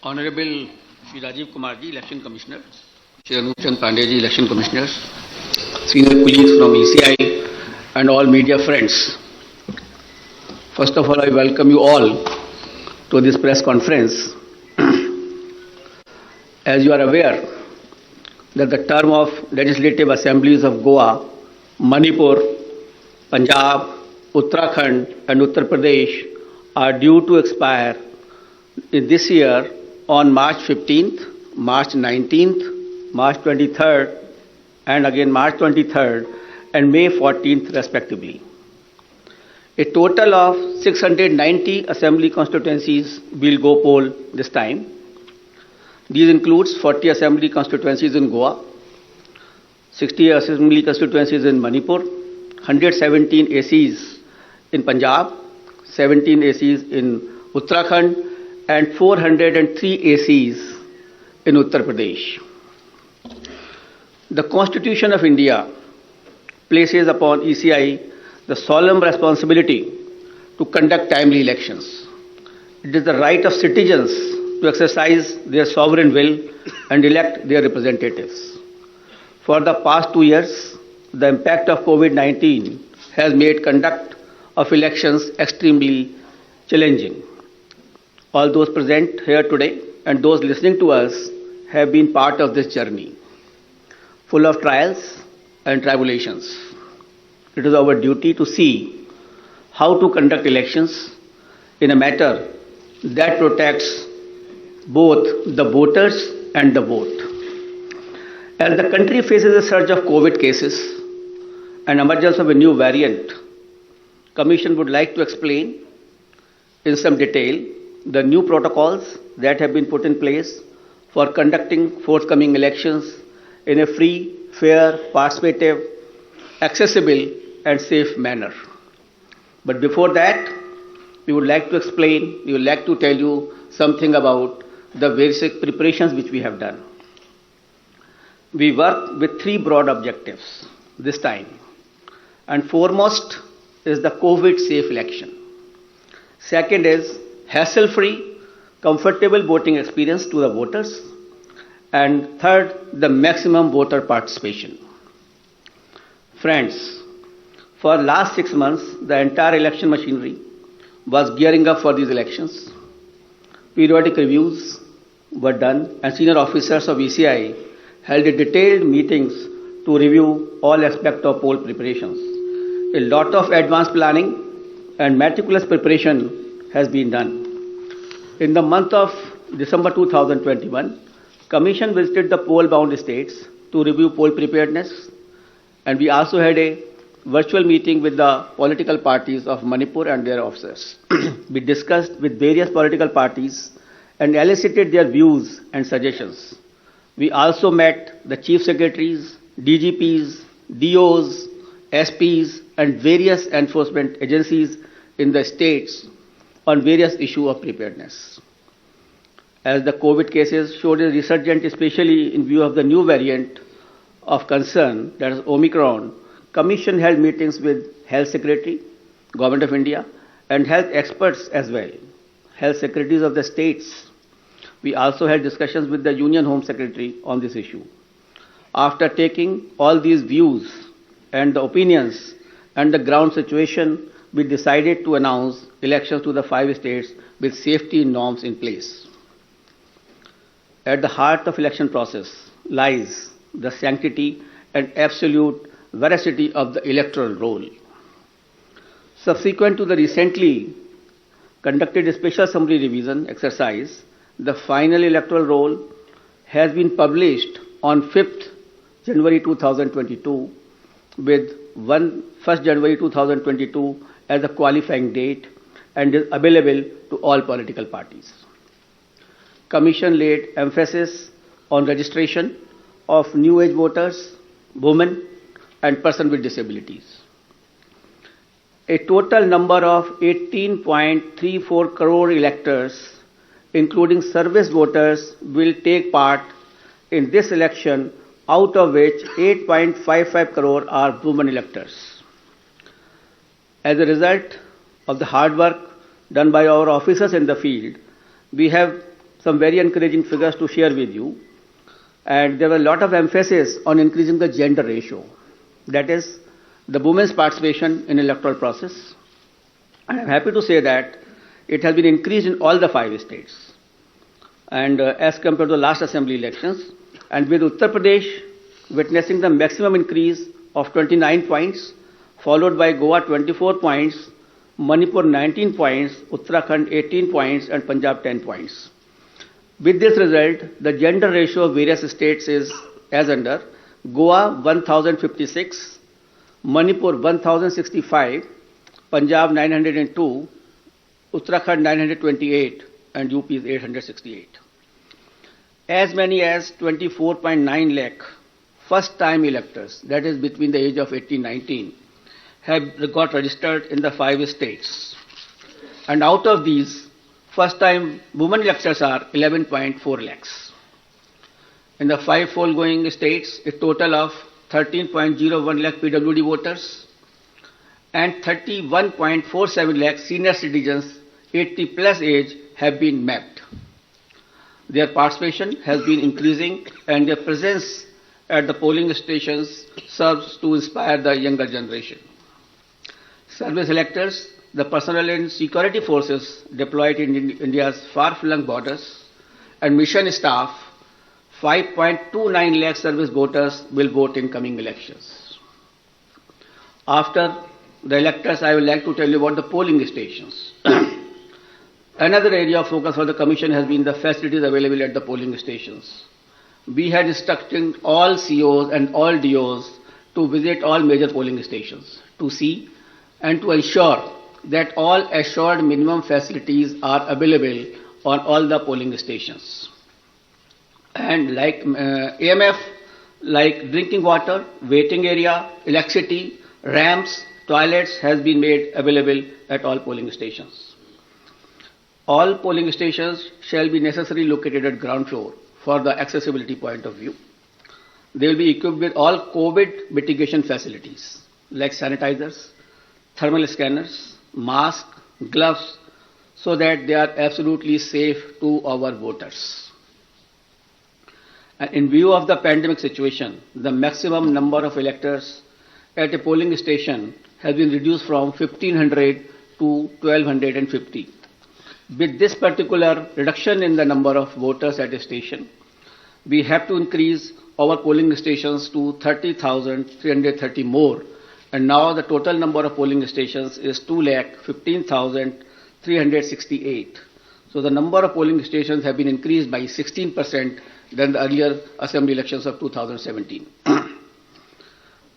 Honorable Shri Rajiv Kumar ji, Election Commissioner, Shri Anup Chand Pandey ji, Election Commissioner, senior colleagues from ECI and all media friends. First of all, I welcome you all to this press conference. As you are aware that the term of legislative assemblies of Goa, Manipur, Punjab, Uttarakhand and Uttar Pradesh are due to expire in this year on March 15th, March 19th, March 23rd and again March 23rd and May 14th respectively. A total of 690 assembly constituencies will go poll this time. These includes 40 assembly constituencies in Goa, 60 assembly constituencies in Manipur, 117 ACs in Punjab, 17 ACs in Uttarakhand and 403 ACs in Uttar Pradesh. The Constitution of India places upon ECI the solemn responsibility to conduct timely elections. It is the right of citizens to exercise their sovereign will and elect their representatives. For the past 2 years, the impact of COVID-19 has made conduct of elections extremely challenging. All those present here today and those listening to us have been part of this journey, full of trials and tribulations. It is our duty to see how to conduct elections in a manner that protects both the voters and the vote. As the country faces a surge of COVID cases and emergence of a new variant, Commission would like to explain in some detail the new protocols that have been put in place for conducting forthcoming elections in a free, fair, participative, accessible and safe manner. But before that, we would like to tell you something about the basic preparations which we have done. We work with 3 broad objectives this time, and foremost is the COVID-safe election. Second is hassle-free, comfortable voting experience to the voters. And third, the maximum voter participation. Friends, for last 6 months, the entire election machinery was gearing up for these elections. Periodic reviews were done and senior officers of ECI held a detailed meetings to review all aspects of poll preparations. A lot of advanced planning and meticulous preparation has been done. In the month of December 2021, Commission visited the poll-bound states to review poll preparedness, and we also had a virtual meeting with the political parties of Manipur and their officers. We discussed with various political parties and elicited their views and suggestions. We also met the chief secretaries, DGPs, DOs, SPs and various enforcement agencies in the states on various issues of preparedness. As the COVID cases showed a resurgence, especially in view of the new variant of concern, that is Omicron, Commission held meetings with Health Secretary, Government of India, and health experts as well, health secretaries of the states. We also had discussions with the Union Home Secretary on this issue. After taking all these views and the opinions and the ground situation, we decided to announce elections to the 5 states with safety norms in place. At the heart of election process lies the sanctity and absolute veracity of the electoral roll. Subsequent to the recently conducted special summary revision exercise, the final electoral roll has been published on 5th January 2022 with 1st January 2022 as a qualifying date and is available to all political parties. Commission laid emphasis on registration of new age voters, women and persons with disabilities. A total number of 18.34 crore electors, including service voters, will take part in this election, out of which 8.55 crore are women electors. As a result of the hard work done by our officers in the field, we have some very encouraging figures to share with you. And there was a lot of emphasis on increasing the gender ratio. That is, the women's participation in electoral process. And I'm happy to say that it has been increased in all the 5 states. And as compared to the last assembly elections, and with Uttar Pradesh witnessing the maximum increase of 29 points, followed by Goa 24 points, Manipur 19 points, Uttarakhand 18 points, and Punjab 10 points. With this result, the gender ratio of various states is as under: Goa 1056, Manipur 1065, Punjab 902, Uttarakhand 928, and UP is 868. As many as 24.9 lakh first-time electors, that is between the age of 18 and 19, have got registered in the 5 states. And out of these, first-time women electors are 11.4 lakhs. In the 5 foregoing states, a total of 13.01 lakh PWD voters and 31.47 lakh senior citizens 80 plus age have been mapped. Their participation has been increasing and their presence at the polling stations serves to inspire the younger generation. Service electors, the personnel and security forces deployed in India's far-flung borders, and mission staff, 5.29 lakh service voters will vote in coming elections. After the electors, I would like to tell you about the polling stations. Another area of focus for the Commission has been the facilities available at the polling stations. We had instructed all COs and all DOs to visit all major polling stations to see and to ensure that all assured minimum facilities are available on all the polling stations. And like AMF, like drinking water, waiting area, electricity, ramps, toilets has been made available at all polling stations. All polling stations shall be necessarily located at ground floor for the accessibility point of view. They will be equipped with all COVID mitigation facilities like sanitizers, thermal scanners, masks, gloves, so that they are absolutely safe to our voters. And in view of the pandemic situation, the maximum number of electors at a polling station has been reduced from 1,500 to 1,250. With this particular reduction in the number of voters at a station, we have to increase our polling stations to 30,330 more. And now the total number of polling stations is 2,15,368. So the number of polling stations have been increased by 16% than the earlier assembly elections of 2017.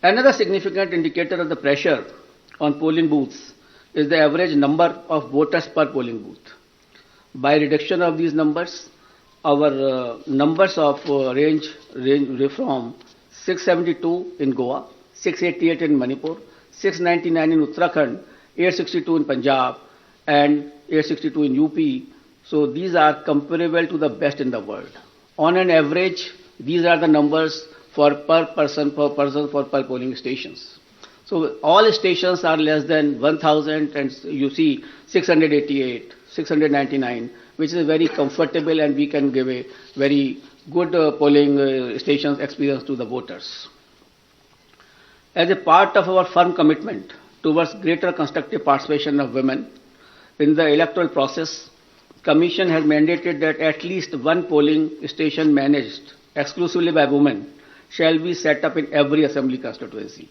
Another significant indicator of the pressure on polling booths is the average number of voters per polling booth. By reduction of these numbers, our numbers of range from 672 in Goa, 688 in Manipur, 699 in Uttarakhand, 862 in Punjab, and 862 in UP. So these are comparable to the best in the world. On an average, these are the numbers for per person for per polling stations. So all stations are less than 1,000, and you see 688, 699, which is very comfortable, and we can give a very good polling stations experience to the voters. As a part of our firm commitment towards greater constructive participation of women in the electoral process, Commission has mandated that at least one polling station managed exclusively by women shall be set up in every assembly constituency.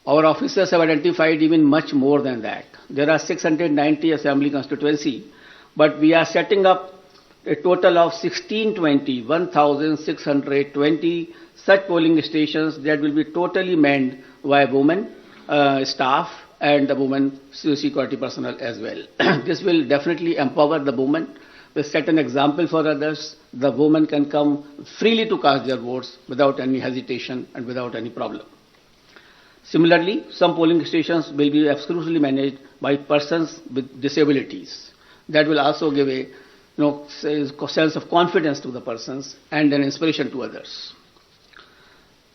Our officers have identified even much more than that. There are 690 assembly constituency, but we are setting up a total of 1,620 such polling stations that will be totally manned by women staff and the women security personnel as well. This will definitely empower the women, will set an example for others. The women can come freely to cast their votes without any hesitation and without any problem. Similarly, some polling stations will be exclusively managed by persons with disabilities. That will also give a sense of confidence to the persons and an inspiration to others.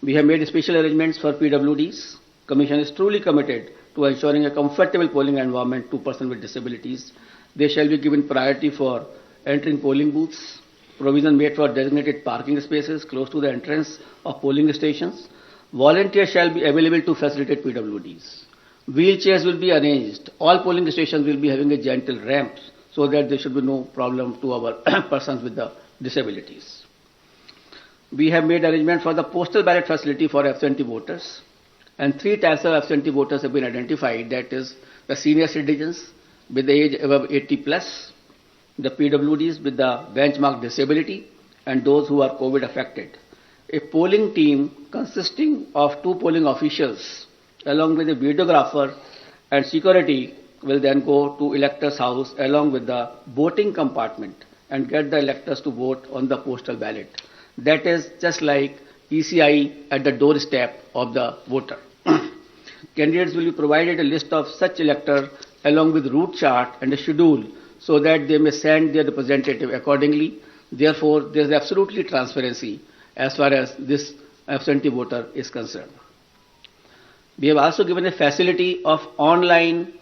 We have made special arrangements for PWDs. Commission is truly committed to ensuring a comfortable polling environment to persons with disabilities. They shall be given priority for entering polling booths, provision made for designated parking spaces close to the entrance of polling stations. Volunteers shall be available to facilitate PWDs. Wheelchairs will be arranged. All polling stations will be having a gentle ramp so that there should be no problem to our persons with the disabilities. We have made arrangement for the postal ballot facility for absentee voters, and 3 types of absentee voters have been identified, that is the senior citizens with the age above 80 plus, the PWDs with the benchmark disability, and those who are COVID affected. A polling team consisting of 2 polling officials along with a videographer and security will then go to electors' house along with the voting compartment and get the electors to vote on the postal ballot. That is just like ECI at the doorstep of the voter. Candidates will be provided a list of such electors along with route chart and a schedule so that they may send their representative accordingly. Therefore, there is absolutely transparency as far as this absentee voter is concerned. We have also given a facility of online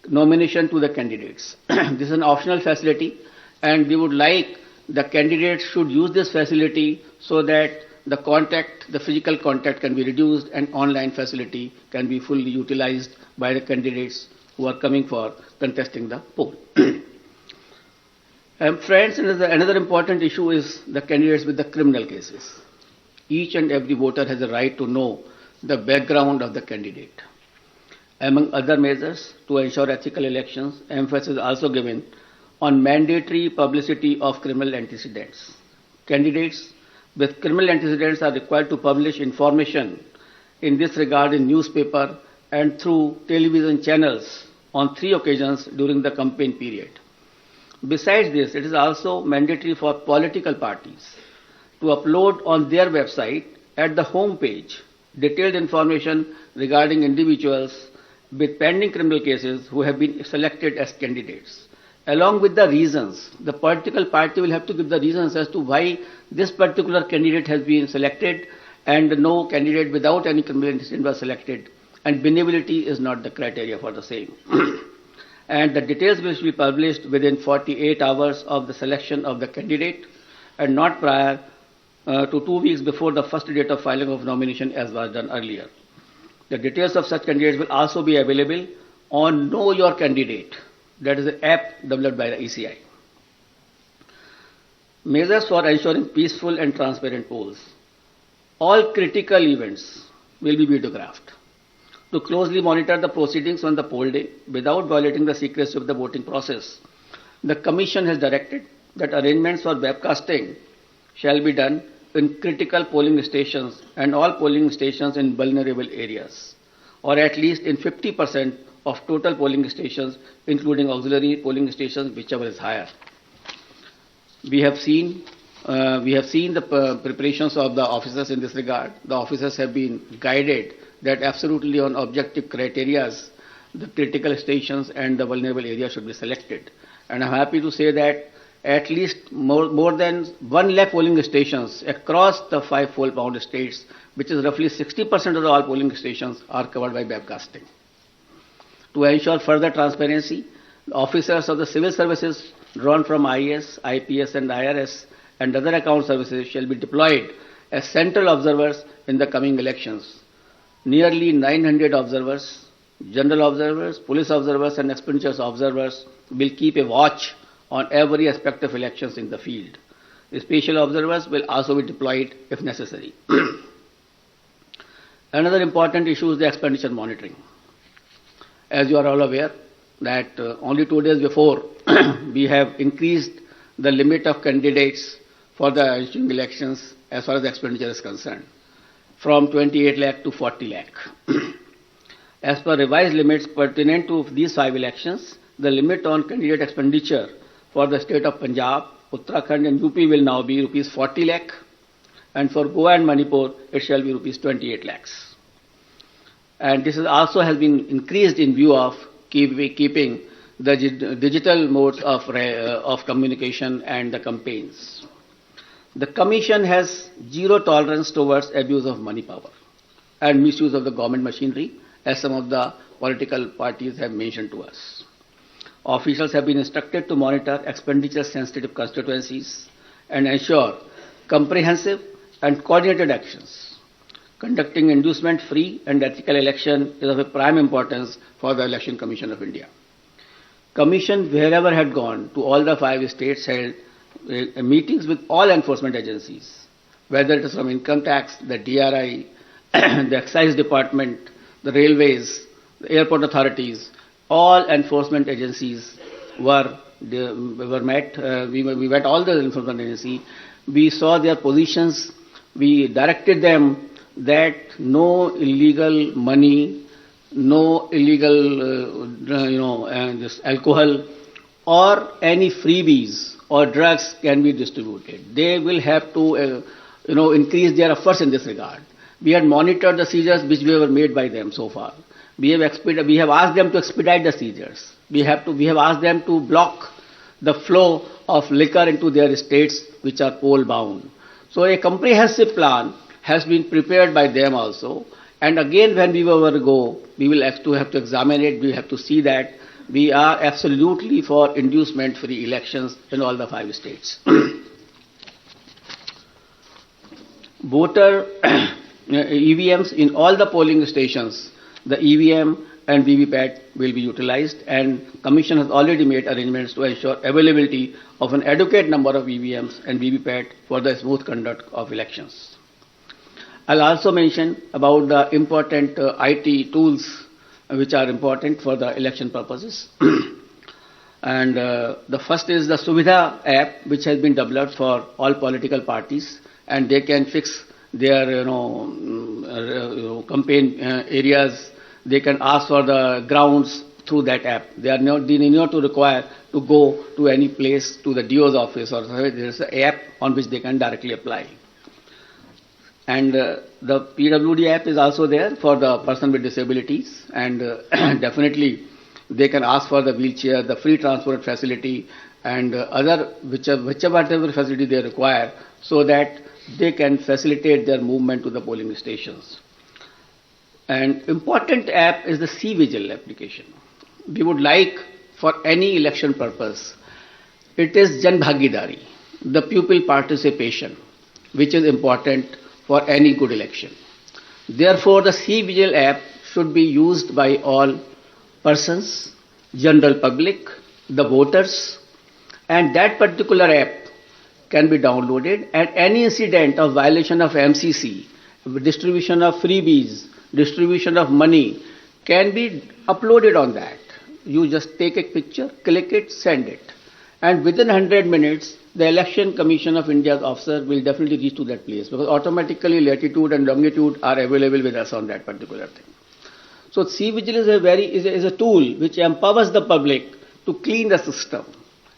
nomination to the candidates. This is an optional facility, and we would like the candidates should use this facility so that the physical contact can be reduced and online facility can be fully utilized by the candidates who are coming for contesting the poll. Friends, another important issue is the candidates with the criminal cases. Each and every voter has a right to know the background of the candidate. Among other measures to ensure ethical elections, emphasis is also given on mandatory publicity of criminal antecedents. Candidates with criminal antecedents are required to publish information in this regard in newspaper and through television channels on 3 occasions during the campaign period. Besides this, it is also mandatory for political parties to upload on their website at the home page detailed information regarding individuals with pending criminal cases who have been selected as candidates. Along with the reasons, the political party will have to give the reasons as to why this particular candidate has been selected and no candidate without any criminal incident was selected, and winnability is not the criteria for the same. And the details will be published within 48 hours of the selection of the candidate and not prior to 2 weeks before the first date of filing of nomination as was done earlier. The details of such candidates will also be available on Know Your Candidate. That is an app developed by the ECI. Measures for ensuring peaceful and transparent polls. All critical events will be videographed to closely monitor the proceedings on the poll day without violating the secrecy of the voting process. The Commission has directed that arrangements for webcasting shall be done in critical polling stations and all polling stations in vulnerable areas, or at least in 50% of total polling stations, including auxiliary polling stations, whichever is higher. We have seen the preparations of the officers in this regard. The officers have been guided that absolutely on objective criteria, the critical stations and the vulnerable areas should be selected. And I'm happy to say that at least more than 1 lakh polling stations across the 5 full-pound states, which is roughly 60% of all polling stations, are covered by webcasting. To ensure further transparency, officers of the civil services drawn from IAS, IPS and IRS and other account services shall be deployed as central observers in the coming elections. Nearly 900 observers, general observers, police observers and expenditures observers will keep a watch on every aspect of elections in the field. The special observers will also be deployed if necessary. Another important issue is the expenditure monitoring. As you are all aware that only 2 days before we have increased the limit of candidates for the ensuing elections as far as the expenditure is concerned from 28 lakh to 40 lakh. As per revised limits pertinent to these 5 elections, the limit on candidate expenditure for the state of Punjab, Uttarakhand and UP will now be rupees 40 lakh, and for Goa and Manipur it shall be rupees 28 lakhs. And this is also has been increased in view of keeping the digital modes of communication and the campaigns. The Commission has zero tolerance towards abuse of money power and misuse of the government machinery, as some of the political parties have mentioned to us. Officials have been instructed to monitor expenditure-sensitive constituencies and ensure comprehensive and coordinated actions. Conducting inducement-free and ethical election is of a prime importance for the Election Commission of India. Commission, wherever had gone to all the 5 states, held meetings with all enforcement agencies, whether it is from income tax, the DRI, the excise department, the railways, the airport authorities. All enforcement agencies were met. We met all the enforcement agencies. We saw their positions. We directed them that no illegal money, no illegal, this alcohol or any freebies or drugs can be distributed. They will have to, increase their efforts in this regard. We had monitored the seizures which were made by them so far. We have asked them to expedite the seizures. We have asked them to block the flow of liquor into their estates which are poll bound. So a comprehensive plan has been prepared by them also. And again, when we will go, we will have to examine it. We have to see that we are absolutely for inducement-free elections in all the 5 states. Voter EVMs in all the polling stations, the EVM and VVPAT will be utilized, and Commission has already made arrangements to ensure availability of an adequate number of EVMs and VVPAT for the smooth conduct of elections. I'll also mention about the important IT tools which are important for the election purposes. And the first is the Suvidha app, which has been developed for all political parties, and they can fix their campaign areas. They can ask for the grounds through that app. They need not to require to go to any place, to the DO's office or something. There is an app on which they can directly apply. And the PWD app is also there for the person with disabilities, and definitely they can ask for the wheelchair, the free transport facility, and other whichever facility they require, so that they can facilitate their movement to the polling stations. An important app is the C-Vigil application. We would like, for any election purpose, it is Jan Bhagidari, the pupil participation, which is important for any good election. Therefore, the C-Vigil app should be used by all persons, general public, the voters, and that particular app can be downloaded, and any incident of violation of MCC, distribution of freebies, distribution of money can be uploaded on that. You just take a picture, click it, send it. And within 100 minutes, the Election Commission of India's officer will definitely reach to that place, because automatically latitude and longitude are available with us on that particular thing. So C-Vigil is a tool which empowers the public to clean the system.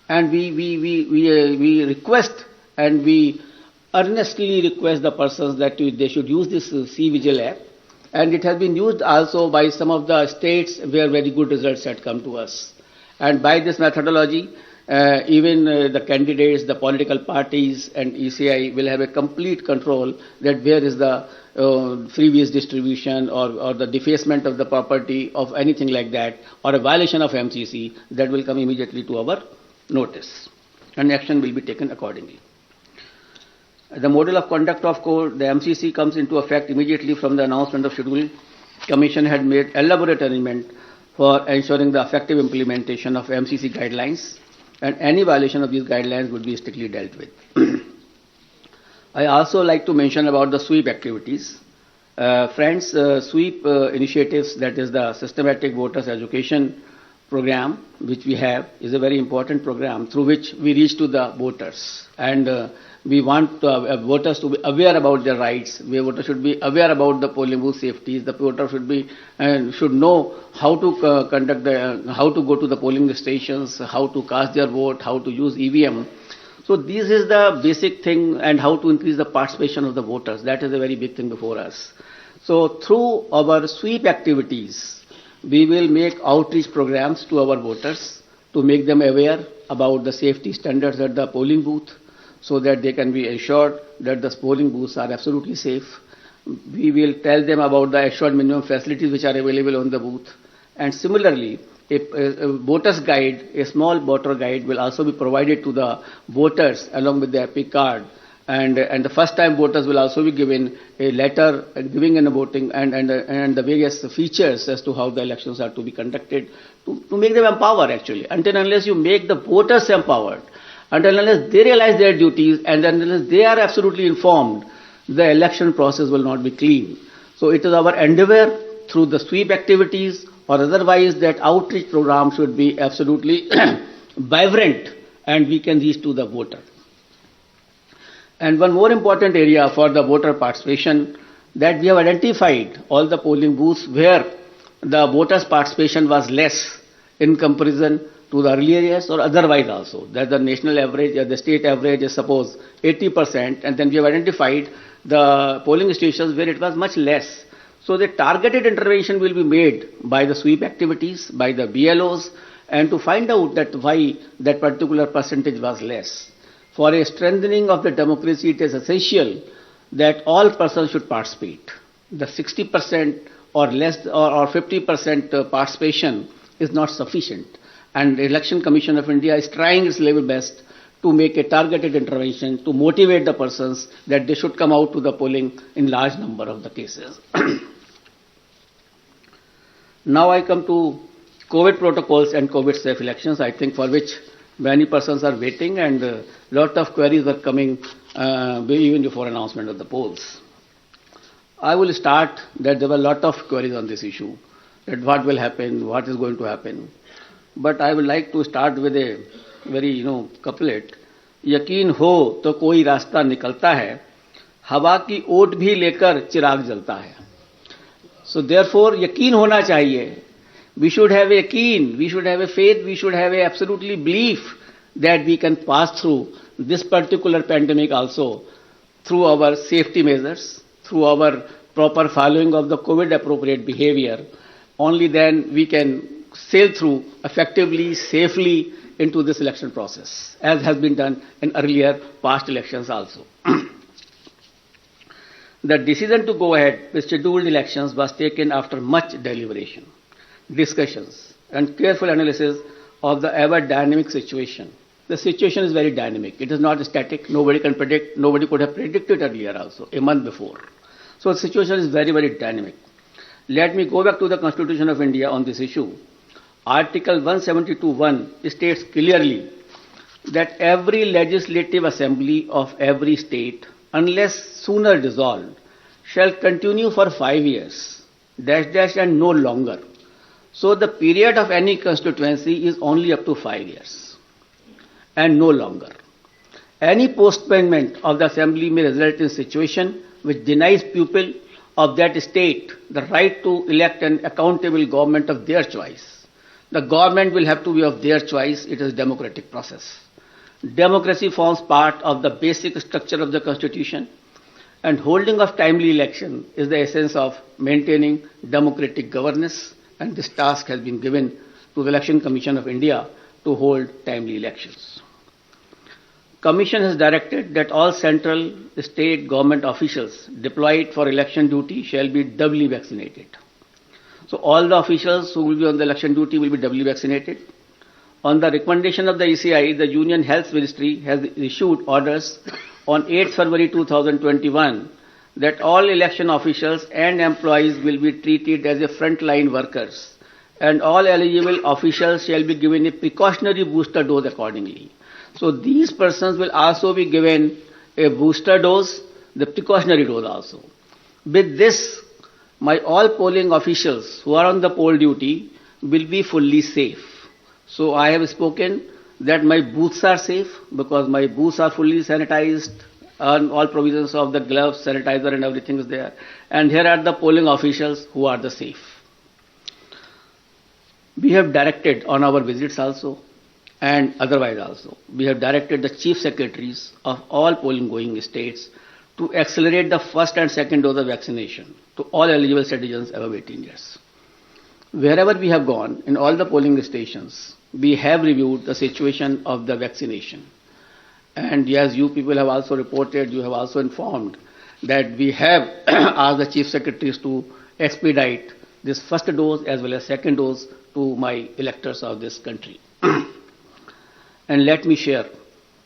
And we request and we earnestly request the persons that they should use this C-Vigil app. And it has been used also by some of the states where very good results had come to us. And by this methodology, even the candidates, the political parties and ECI will have a complete control that where is the freebies distribution or the defacement of the property of anything like that, or a violation of MCC, that will come immediately to our notice, and action will be taken accordingly. The model of conduct of court, the MCC, comes into effect immediately from the announcement of schedule. Commission had made elaborate arrangement for ensuring the effective implementation of MCC guidelines, and any violation of these guidelines would be strictly dealt with. I also like to mention about the sweep activities. Friends, sweep initiatives, that is the systematic voters education program which we have, is a very important program through which we reach to the voters, and we want voters to be aware about their rights. Voters should be aware about the polling booth safeties. The voter should know how to how to go to the polling stations, how to cast their vote, how to use EVM. So this is the basic thing, and how to increase the participation of the voters. That is a very big thing before us. So through our sweep activities, we will make outreach programs to our voters to make them aware about the safety standards at the polling booth, so that they can be assured that the polling booths are absolutely safe. We will tell them about the assured minimum facilities which are available on the booth. And similarly, a voter's guide, a small voter guide will also be provided to the voters along with the Epic card. And the first time voters will also be given a letter giving in a voting and the various features as to how the elections are to be conducted to make them empowered actually. Until and unless you make the voters empowered, until and unless they realize their duties and unless they are absolutely informed, the election process will not be clean. So it is our endeavor through the sweep activities or otherwise that outreach program should be absolutely vibrant and we can reach to the voter. And one more important area for the voter participation, that we have identified all the polling booths where the voters' participation was less in comparison to the earlier years or otherwise also. That the national average or the state average is suppose 80%, and then we have identified the polling stations where it was much less. So the targeted intervention will be made by the sweep activities, by the BLOs, and to find out that why that particular percentage was less. For a strengthening of the democracy, it is essential that all persons should participate. The 60% or less or 50% participation is not sufficient. And the Election Commission of India is trying its level best to make a targeted intervention to motivate the persons that they should come out to the polling in large number of the cases. Now I come to COVID protocols and COVID safe elections, I think for which many persons are waiting and a lot of queries are coming even before announcement of the polls. I will start that there were a lot of queries on this issue, that what will happen, what is going to happen. But I would like to start with a very, couplet. यकीन हो तो कोई रास्ता निकलता है, हवा की ओट भी लेकर चिराग जलता है. So therefore, यकीन होना चाहिए. We should have a yaqeen, we should have a faith, we should have a absolutely belief that we can pass through this particular pandemic also through our safety measures, through our proper following of the COVID appropriate behavior. Only then we can sail through effectively, safely into this election process, as has been done in earlier past elections also. The decision to go ahead with scheduled elections was taken after much deliberation, discussions, and careful analysis of the ever dynamic situation. The situation is very dynamic. It is not static. Nobody can predict. Nobody could have predicted earlier also, a month before. So the situation is very, very dynamic. Let me go back to the Constitution of India on this issue. Article 172(1) states clearly that every legislative assembly of every state, unless sooner dissolved, shall continue for 5 years, and no longer. So the period of any constituency is only up to 5 years and no longer. Any postponement of the assembly may result in a situation which denies people of that state the right to elect an accountable government of their choice. The government will have to be of their choice. It is a democratic process. Democracy forms part of the basic structure of the Constitution, and holding of timely election is the essence of maintaining democratic governance, and this task has been given to the Election Commission of India to hold timely elections. Commission has directed that all central state government officials deployed for election duty shall be doubly vaccinated. So all the officials who will be on the election duty will be doubly vaccinated. On the recommendation of the ECI, the Union Health Ministry has issued orders on 8 February 2021 that all election officials and employees will be treated as a frontline workers, and all eligible officials shall be given a precautionary booster dose accordingly. So these persons will also be given a booster dose, the precautionary dose also. With this, my all polling officials who are on the poll duty will be fully safe. So I have spoken that my booths are safe because my booths are fully sanitized and all provisions of the gloves, sanitizer and everything is there. And here are the polling officials who are the safe. We have directed on our visits also and otherwise also, we have directed the chief secretaries of all polling going states to accelerate the first and second dose of vaccination to all eligible citizens above 18 years. Wherever we have gone, in all the polling stations, we have reviewed the situation of the vaccination. And as you people have also reported, you have also informed that we have asked the chief secretaries to expedite this first dose as well as second dose to my electors of this country. And let me share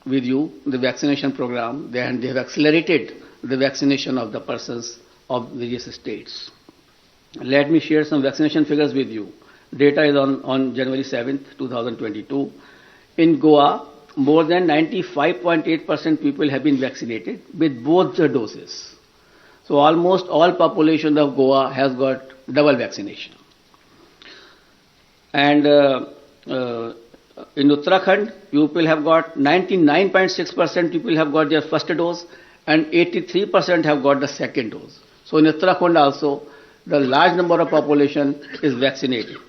with you the vaccination program, and they have accelerated the vaccination of the persons of various states. Let me share some vaccination figures with you. Data is on January 7th, 2022. In Goa, more than 95.8% people have been vaccinated with both the doses. So almost all population of Goa has got double vaccination. And in Uttarakhand, people have got 99.6% people have got their first dose and 83% have got the second dose. So in Uttarakhand also, the large number of population is vaccinated.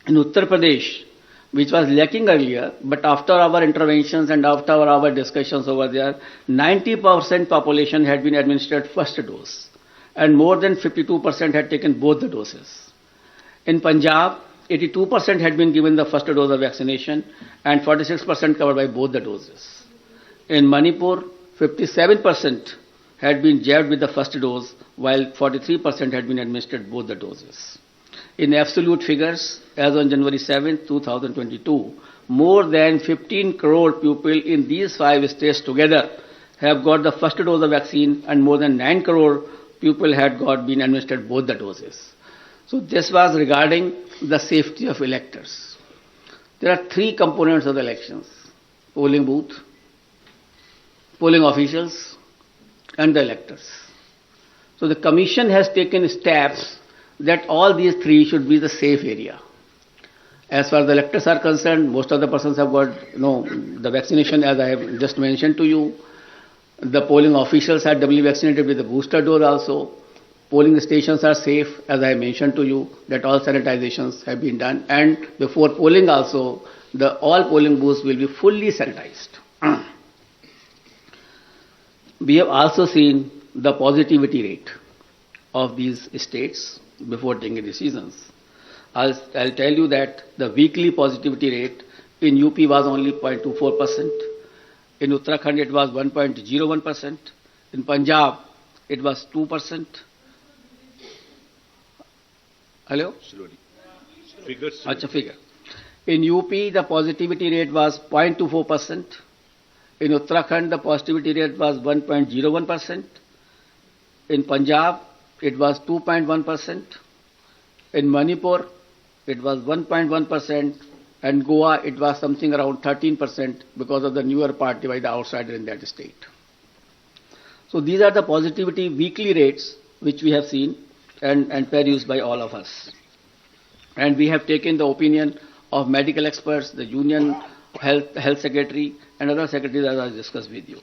In Uttar Pradesh, which was lacking earlier, but after our interventions and after our discussions over there, 90% population had been administered first dose and more than 52% had taken both the doses. In Punjab, 82% had been given the first dose of vaccination and 46% covered by both the doses. In Manipur, 57% had been jabbed with the first dose while 43% had been administered both the doses. In absolute figures, as on January 7, 2022, more than 15 crore people in these 5 states together have got the first dose of vaccine and more than 9 crore people had been administered both the doses. So this was regarding the safety of electors. There are 3 components of the elections: polling booth, polling officials, and the electors. So the Commission has taken steps that all these 3 should be the safe area. As far as the electors are concerned, most of the persons have got the vaccination, as I have just mentioned to you. The polling officials are doubly vaccinated with the booster dose also. Polling stations are safe, as I mentioned to you, that all sanitizations have been done. And before polling also, all polling booths will be fully sanitized. We have also seen the positivity rate of these states before taking decisions. I'll tell you that the weekly positivity rate in UP was only 0.24%. In Uttarakhand, it was 1.01%. In Punjab, it was 2%. Hello? Slowly. Figures. Acha figure. In UP, the positivity rate was 0.24%. In Uttarakhand, the positivity rate was 1.01%. In Punjab, it was 2.1%. In Manipur, it was 1.1%. And Goa, it was something around 13% because of the newer party by the outsider in that state. So these are the positivity weekly rates which we have seen and perused by all of us. And we have taken the opinion of medical experts, the Union Health Secretary and other secretaries as I discussed with you.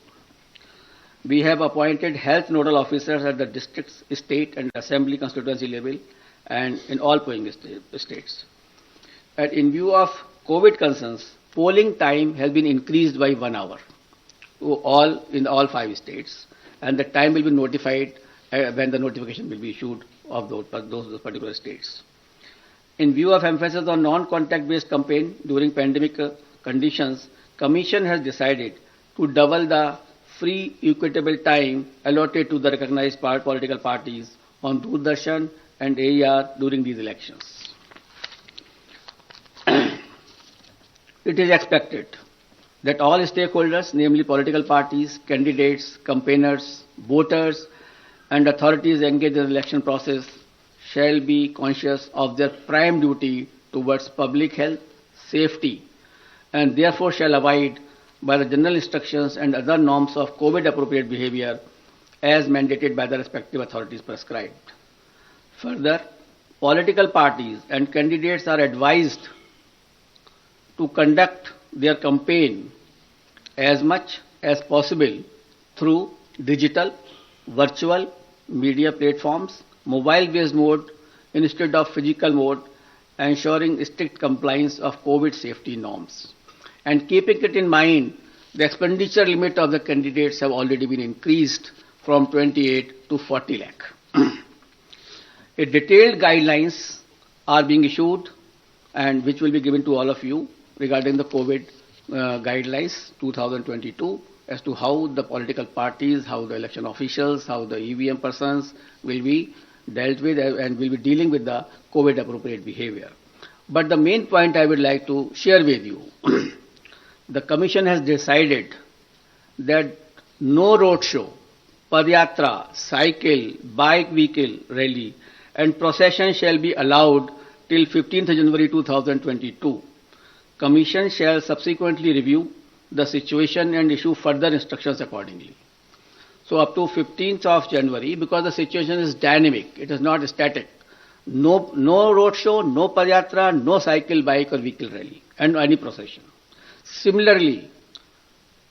We have appointed health nodal officers at the district, state and assembly constituency level and in all polling states. And in view of COVID concerns, polling time has been increased by 1 hour in all 5 states, and the time will be notified when the notification will be issued of those particular states. In view of emphasis on non-contact based campaign during pandemic conditions, Commission has decided to double the free equitable time allotted to the recognized political parties on Doordarshan and AER during these elections. It is expected that all stakeholders, namely political parties, candidates, campaigners, voters, and authorities engaged in the election process shall be conscious of their prime duty towards public health, safety, and therefore shall abide by the general instructions and other norms of COVID-appropriate behavior as mandated by the respective authorities prescribed. Further, political parties and candidates are advised to conduct their campaign as much as possible through digital, virtual, media platforms, mobile-based mode instead of physical mode, ensuring strict compliance of COVID safety norms. And keeping it in mind, the expenditure limit of the candidates have already been increased from 28 to 40 lakh. A detailed guidelines are being issued and which will be given to all of you regarding the COVID guidelines 2022 as to how the political parties, how the election officials, how the EVM persons will be dealt with and will be dealing with the COVID appropriate behavior. But the main point I would like to share with you, the Commission has decided that no road show, padyatra, cycle, bike vehicle rally and procession shall be allowed till 15th January 2022. Commission shall subsequently review the situation and issue further instructions accordingly. So up to 15th of January, because the situation is dynamic, it is not static. No road show, no padyatra, no cycle, bike or vehicle rally and any procession. Similarly,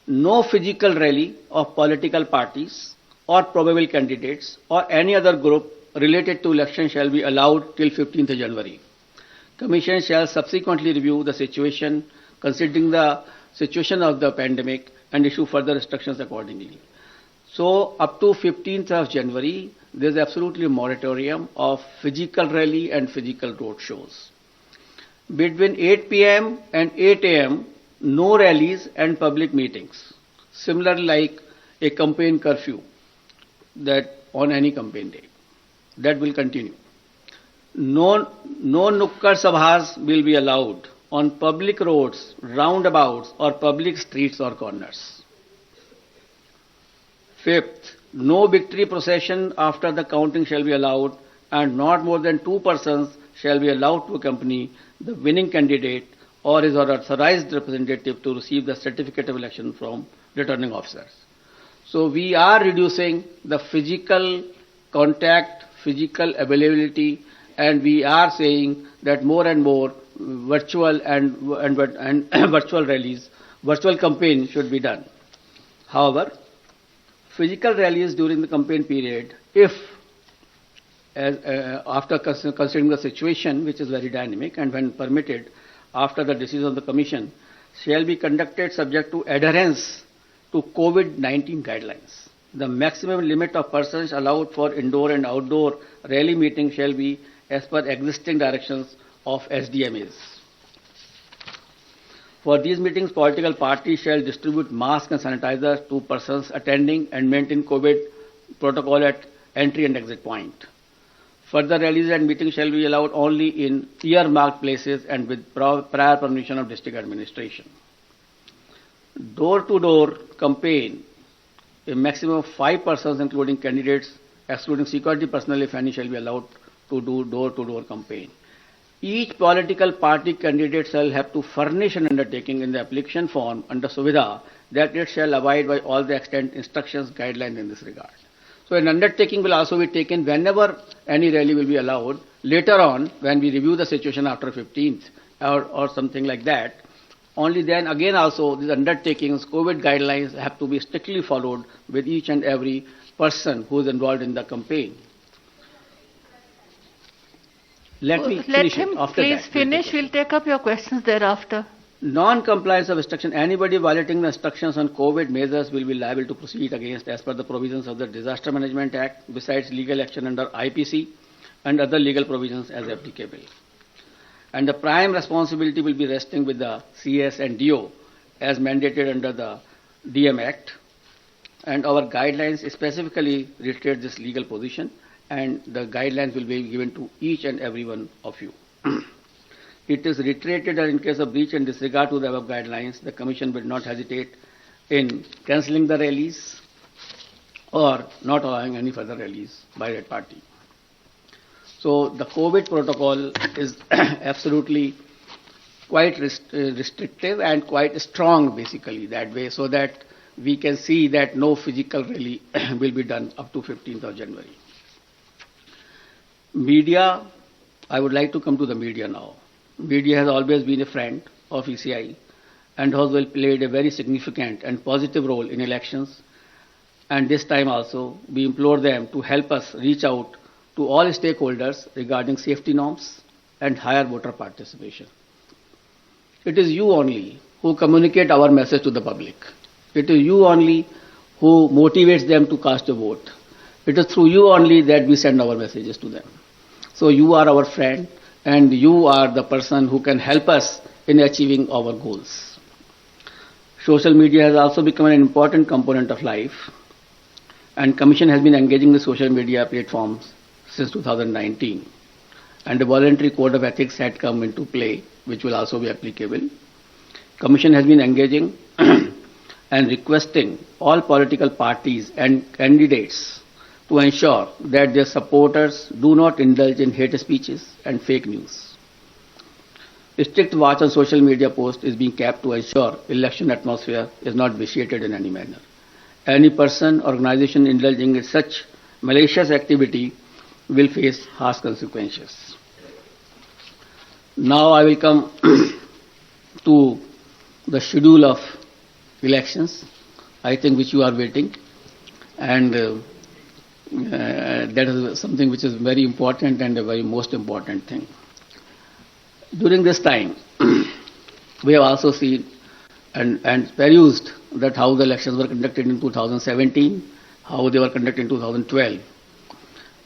no physical rally of political parties or probable candidates or any other group related to election shall be allowed till 15th January. Commission shall subsequently review the situation considering the situation of the pandemic and issue further instructions accordingly. So up to 15th of January, there is absolutely a moratorium of physical rally and physical road shows. Between 8 p.m. and 8 a.m., no rallies and public meetings. Similar like a campaign curfew that on any campaign day. That will continue. No nukkad sabhas will be allowed on public roads, roundabouts or public streets or corners. Fifth, no victory procession after the counting shall be allowed and not more than 2 persons shall be allowed to accompany the winning candidate or his authorized representative to receive the certificate of election from returning officers. So we are reducing the physical contact, physical availability, and we are saying that more and more virtual and virtual rallies, virtual campaign should be done. However, physical rallies during the campaign period, if after considering the situation, which is very dynamic, and when permitted after the decision of the Commission, shall be conducted subject to adherence to COVID-19 guidelines. The maximum limit of persons allowed for indoor and outdoor rally meetings shall be as per existing directions of SDMAs. For these meetings, political parties shall distribute masks and sanitizers to persons attending and maintain COVID protocol at entry and exit point. Further rallies and meetings shall be allowed only in earmarked places and with prior permission of district administration. Door-to-door campaign, a maximum of 5 persons including candidates, excluding security personnel if any, shall be allowed to do door-to-door campaign. Each political party candidate shall have to furnish an undertaking in the application form under Suvidha that it shall abide by all the extant instructions, guidelines in this regard. So an undertaking will also be taken whenever any rally will be allowed. Later on, when we review the situation after 15th or something like that, only then again also these undertakings, COVID guidelines have to be strictly followed with each and every person who is involved in the campaign. Let me finish him after please that. finish. We'll take up your questions thereafter. Non-compliance of instruction. Anybody violating the instructions on COVID measures will be liable to proceed against as per the provisions of the Disaster Management Act, besides legal action under IPC and other legal provisions as applicable. And the prime responsibility will be resting with the CS and DO as mandated under the DM Act. And our guidelines specifically reiterate this legal position, and the guidelines will be given to each and every one of you. It is reiterated that in case of breach and disregard to the above guidelines, the Commission will not hesitate in cancelling the rallies or not allowing any further rallies by that party. So the COVID protocol is absolutely quite restrictive and quite strong basically that way, so that we can see that no physical rally will be done up to 15th of January. Media, I would like to come to the media now. Media has always been a friend of ECI and has played a very significant and positive role in elections. And this time also, we implore them to help us reach out to all stakeholders regarding safety norms and higher voter participation. It is you only who communicate our message to the public. It is you only who motivates them to cast a vote. It is through you only that we send our messages to them. So you are our friend, and you are the person who can help us in achieving our goals. Social media has also become an important component of life, and Commission has been engaging with social media platforms since 2019. and a voluntary code of ethics had come into play, which will also be applicable. Commission has been engaging and requesting all political parties and candidates to ensure that their supporters do not indulge in hate speeches and fake news. A strict watch on social media posts is being kept to ensure election atmosphere is not vitiated in any manner. Any person or organization indulging in such malicious activity will face harsh consequences. Now I will come to the schedule of elections, I think which you are waiting, and that is something which is very important and a very most important thing. During this time, we have also seen and perused that how the elections were conducted in 2017, how they were conducted in 2012.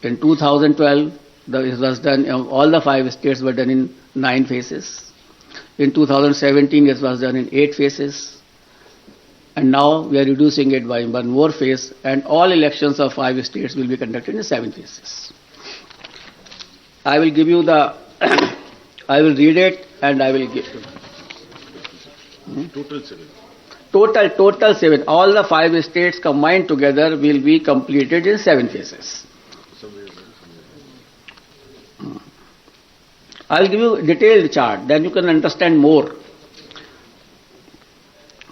In 2012, it was done, all the 5 states were done in 9 phases. In 2017, it was done in 8 phases. And now we are reducing it by 1 more phase, and all elections of 5 states will be conducted in 7 phases. I will give you the, I will read it and I will give. Total 7. Total 7. All the 5 states combined together will be completed in 7 phases. I will give you a detailed chart, then you can understand more.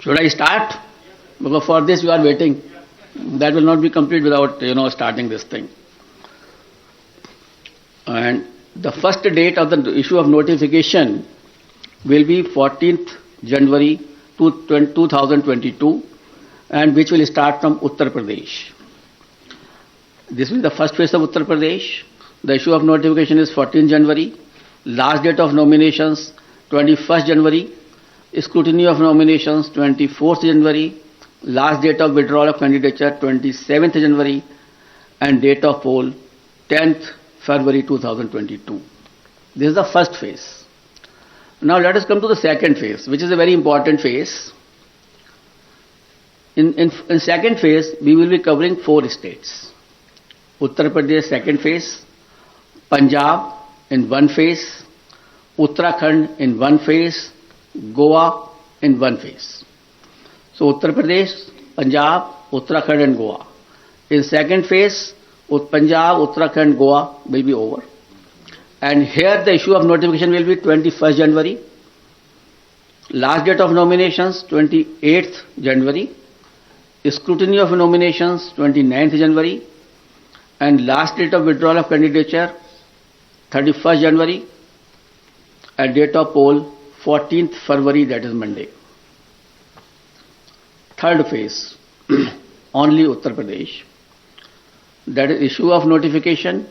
Should I start? Because for this you are waiting. That will not be complete without, starting this thing. And the first date of the issue of notification will be 14th January 2022, and which will start from Uttar Pradesh. This will be the first phase of Uttar Pradesh. The issue of notification is 14th January. Last date of nominations 21st January. Scrutiny of nominations 24th January. Last date of withdrawal of candidature 27th January. And date of poll 10th February 2022. This is the first phase. Now let us come to the second phase, which is a very important phase. In second phase, we will be covering 4 states. Uttar Pradesh second phase, Punjab in 1 phase, Uttarakhand in 1 phase, Goa in 1 phase. So Uttar Pradesh, Punjab, Uttarakhand and Goa. In second phase, Punjab, Uttarakhand, Goa will be over. And here the issue of notification will be 21st January. Last date of nominations 28th January. Scrutiny of nominations 29th January. And last date of withdrawal of candidature 31st January. And date of poll 14th February, that is Monday. Third phase, only Uttar Pradesh. That is issue of notification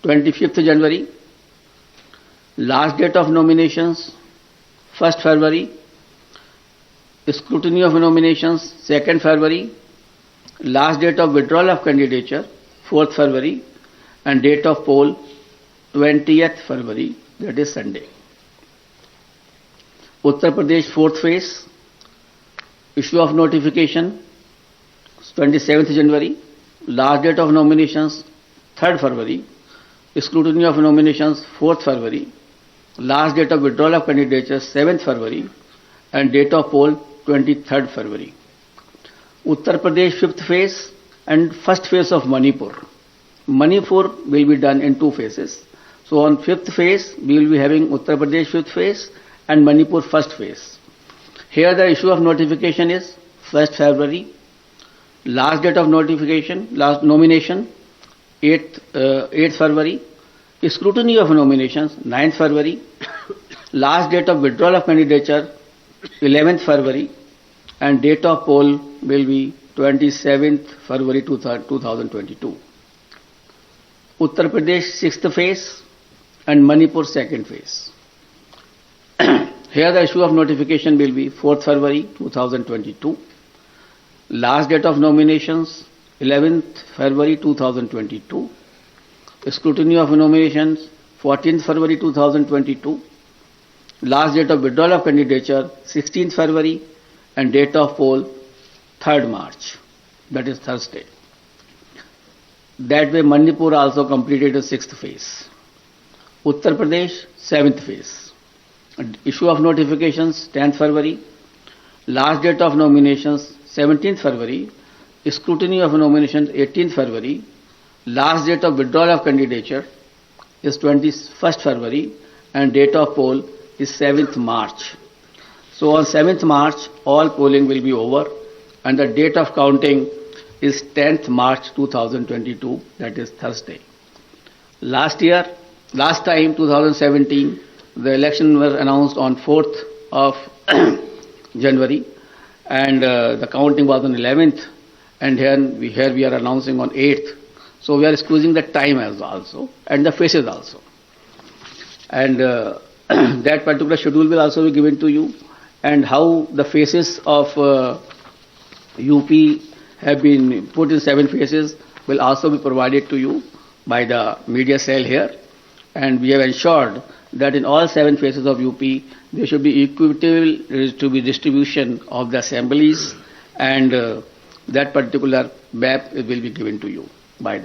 25th January. Last date of nominations 1st February. Scrutiny of nominations 2nd February. Last date of withdrawal of candidature 4th February. And date of poll 20th February, that is Sunday. Uttar Pradesh 4th phase, issue of notification 27th January. Last date of nominations 3rd February. Scrutiny of nominations 4th February. Last date of withdrawal of candidature 7th February. And date of poll 23rd February. Uttar Pradesh 5th phase and first phase of Manipur. Manipur will be done in 2 phases. So on 5th phase, we will be having Uttar Pradesh 5th phase and Manipur 1st phase. Here the issue of notification is 1st February. Last date of notification, last nomination 8th February. Scrutiny of nominations 9th February. Last date of withdrawal of candidature 11th February. And date of poll will be 27th February 2022. Uttar Pradesh 6th phase and Manipur 2nd phase. Here the issue of notification will be 4th February 2022. Last date of nominations 11th February 2022. Scrutiny of nominations 14th February 2022. Last date of withdrawal of candidature 16th February and date of poll 3rd March, that is Thursday. That way Manipur also completed the 6th phase. Uttar Pradesh, 7th phase. Issue of notifications, 10th February. Last date of nominations, 17th February. Scrutiny of nominations, 18th February. Last date of withdrawal of candidature is 21st February, and date of poll is 7th March. So on 7th March, all polling will be over, and the date of counting is 10th March 2022, that is Thursday. Last time, 2017, the election was announced on 4th of January, and the counting was on 11th, and here we are announcing on 8th. So we are squeezing the time as also, and the faces also. And that particular schedule will also be given to you, and how the faces of UP have been put in 7 phases will also be provided to you by the media cell here. And we have ensured that in all 7 phases of UP, there should be equitable distribution of the assemblies, and that particular map will be given to you by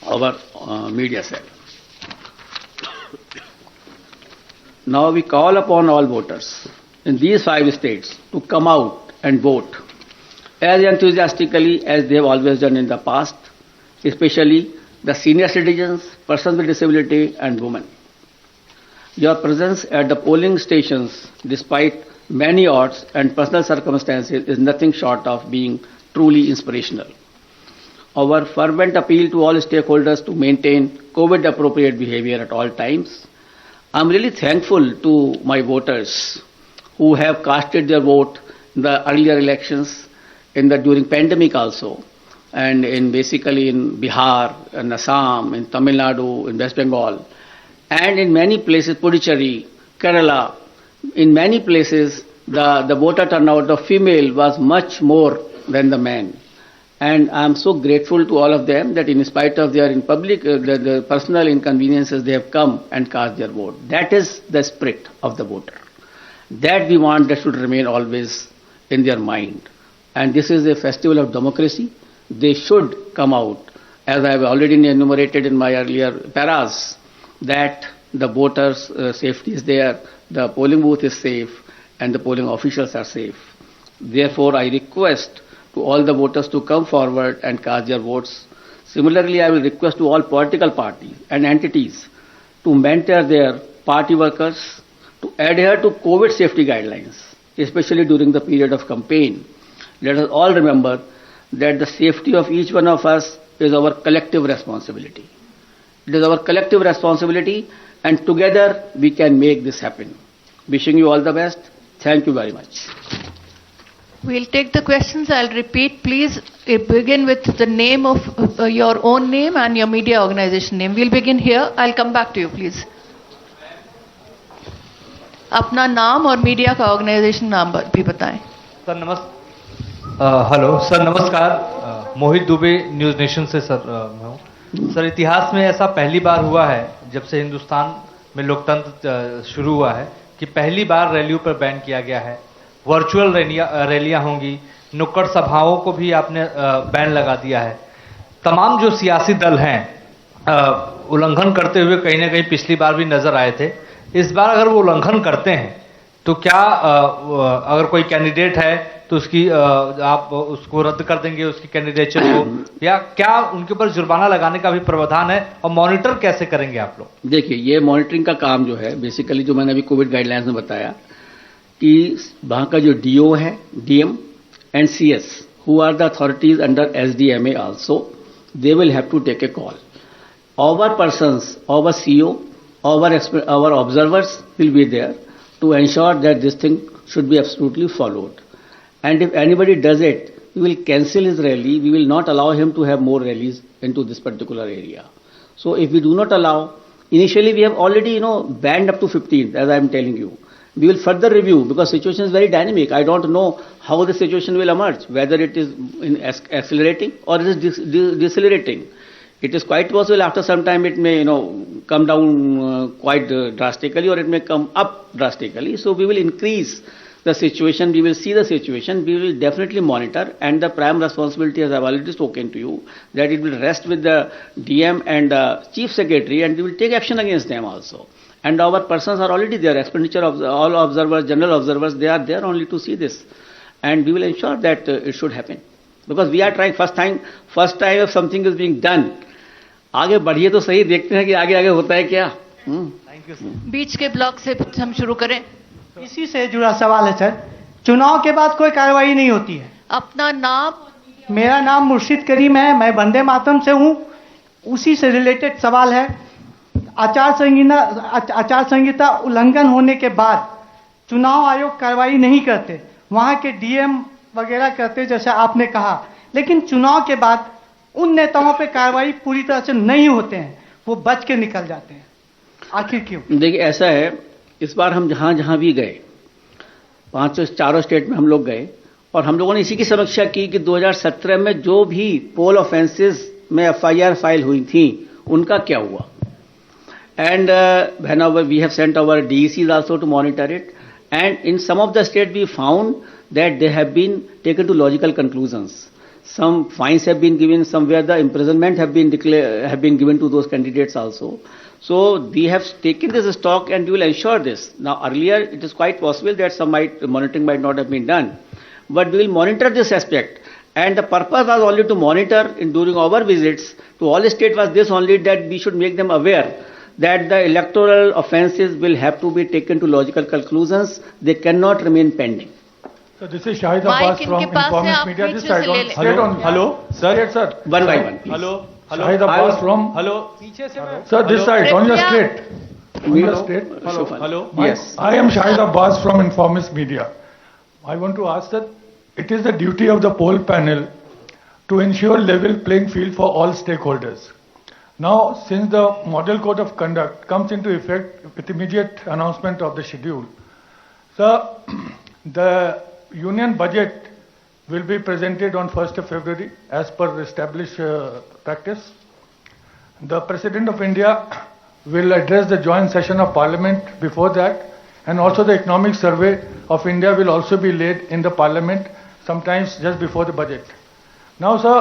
our media cell. Now we call upon all voters in these 5 states to come out and vote as enthusiastically as they have always done in the past, especially the senior citizens, persons with disability, and women. Your presence at the polling stations, despite many odds and personal circumstances, is nothing short of being truly inspirational. Our fervent appeal to all stakeholders to maintain COVID-appropriate behavior at all times. I'm really thankful to my voters who have casted their vote in the earlier elections, during pandemic also, and basically in Bihar, in Assam, in Tamil Nadu, in West Bengal, and in many places, Puducherry, Kerala. In many places, the voter turnout of female was much more than the men. And I am so grateful to all of them that in spite of their the personal inconveniences, they have come and cast their vote. That is the spirit of the voter. That we want that should remain always in their mind. And this is a festival of democracy. They should come out, as I have already enumerated in my earlier paras, that the voters' safety is there, the polling booth is safe, and the polling officials are safe. Therefore, I request to all the voters to come forward and cast their votes. Similarly, I will request to all political parties and entities to mentor their party workers to adhere to COVID safety guidelines, especially during the period of campaign. Let us all remember that the safety of each one of us is our collective responsibility. It is our collective responsibility, and together we can make this happen. Wishing you all the best. Thank you very much. We'll take the questions. I'll repeat. Please begin with the name of your own name and your media organization name. We'll begin here. I'll come back to you, please. अपना नाम और media का organisation नाम भी बताएं। Sir hello sir, नमस्कार। मोहित Dubey, news nation से sir मैं हूँ। सर, इतिहास में ऐसा पहली बार हुआ है जब से हिंदुस्तान में लोकतंत्र शुरू हुआ है कि पहली बार रैलियों पर बैन किया गया है। वर्चुअल रैलियां होंगी, नुक्कड़ सभाओं को भी आपने बैन लगा दिया है। तमाम जो सियासी दल हैं उल्लंघन करते हुए कहीं ना कहीं पिछली बार भी नजर आए थे। इस बार अगर वो उल्लंघन करते हैं तो क्या अगर कोई कैंडिडेट है तो उसकी आप उसको रद्द कर देंगे, उसकी कैंडिडेचर को, या क्या उनके ऊपर जुर्माना लगाने का भी प्रावधान है, और मॉनिटर कैसे करेंगे आप लोग? देखिए, ये मॉनिटरिंग का काम जो है, बेसिकली जो मैंने अभी कोविड गाइडलाइंस में बताया कि वहां का जो डीओ है, DM and CS, who are the authorities under SDMA also, they will have to take a call. Our persons, our CEO, our observers will be there to ensure that this thing should be absolutely followed. And if anybody does it, we will cancel his rally. We will not allow him to have more rallies into this particular area. So if we do not allow, initially we have already, banned up to 15th, as I am telling you. We will further review because situation is very dynamic. I don't know how the situation will emerge, whether it is accelerating or it is decelerating. It is quite possible after some time it may, come down quite drastically, or it may come up drastically. So we will increase the situation, we will see the situation, we will definitely monitor, and the prime responsibility, as I've already spoken to you, that it will rest with the DM and the Chief Secretary, and we will take action against them also. And our persons are already there, expenditure of all observers, general observers, they are there only to see this. And we will ensure that it should happen. Because we are trying, first time if something is being done, आगे बढ़िए तो सही, देखते हैं कि आगे आगे होता है क्या. Thank you sir. बीच के ब्लॉक से हम शुरू करें. इसी से जुड़ा सवाल है सर. चुनाव के बाद कोई कार्रवाई नहीं होती है. अपना नाम. मेरा नाम मुर्शिद करीम है, मैं वंदे मातरम से हूँ. उसी से रिलेटेड सवाल है. आचार संहिता उल्लंघन होने के बाद चुनाव आयोग कार्रवाई नहीं करते, वहां के डीएम वगैरह करते जैसे आपने कहा, लेकिन चुनाव के बाद उन नेताओं पे कार्रवाई पूरी तरह से नहीं होते हैं, वो बच के निकल जाते हैं. आखिर क्यों? देखिए ऐसा है, इस बार हम जहां जहां भी गए, चारों स्टेट में हम लोग गए, और हम लोगों ने इसी की समीक्षा की कि 2017 में जो भी पोल ऑफेंसेस में FIR फाइल हुई थी उनका क्या हुआ. And whenever we have sent our DECs also to monitor it, and in some of the states we found that they have been taken to logical conclusions. Some fines have been given, somewhere the imprisonment have been given to those candidates also. So we have taken this stock and we will ensure this. Now earlier it is quite possible that some monitoring might not have been done, but we will monitor this aspect. And the purpose was only to monitor during our visits to all states was this only, that we should make them aware that the electoral offences will have to be taken to logical conclusions. They cannot remain pending. So this is Shahid Mike, Abbas from इनके पास है, Informist आप Media. Beach This में side से ले on लें. straight on. Hello, Sir, sir. One by one. please. Shahid Abbas from. पीछे से मैं. Sir, this side on your Prithya. straight. On your straight. Hello. My- Yes. I am Shahid Abbas from Informist Media. I want to ask that it is the duty of the poll panel to ensure level playing field for all stakeholders. Now, since the Model Code of Conduct comes into effect with immediate announcement of the schedule, sir, the union budget will be presented on 1st of February as per established practice. The President of India will address the joint session of Parliament before that, and also the economic survey of India will also be laid in the Parliament sometimes just before the budget. Now, sir,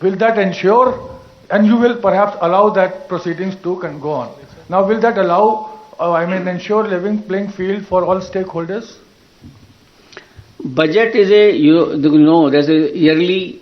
will that ensure, and you will perhaps allow that proceedings to can go on. Now, will that allow, ensure level playing field for all stakeholders? Budget is there's a yearly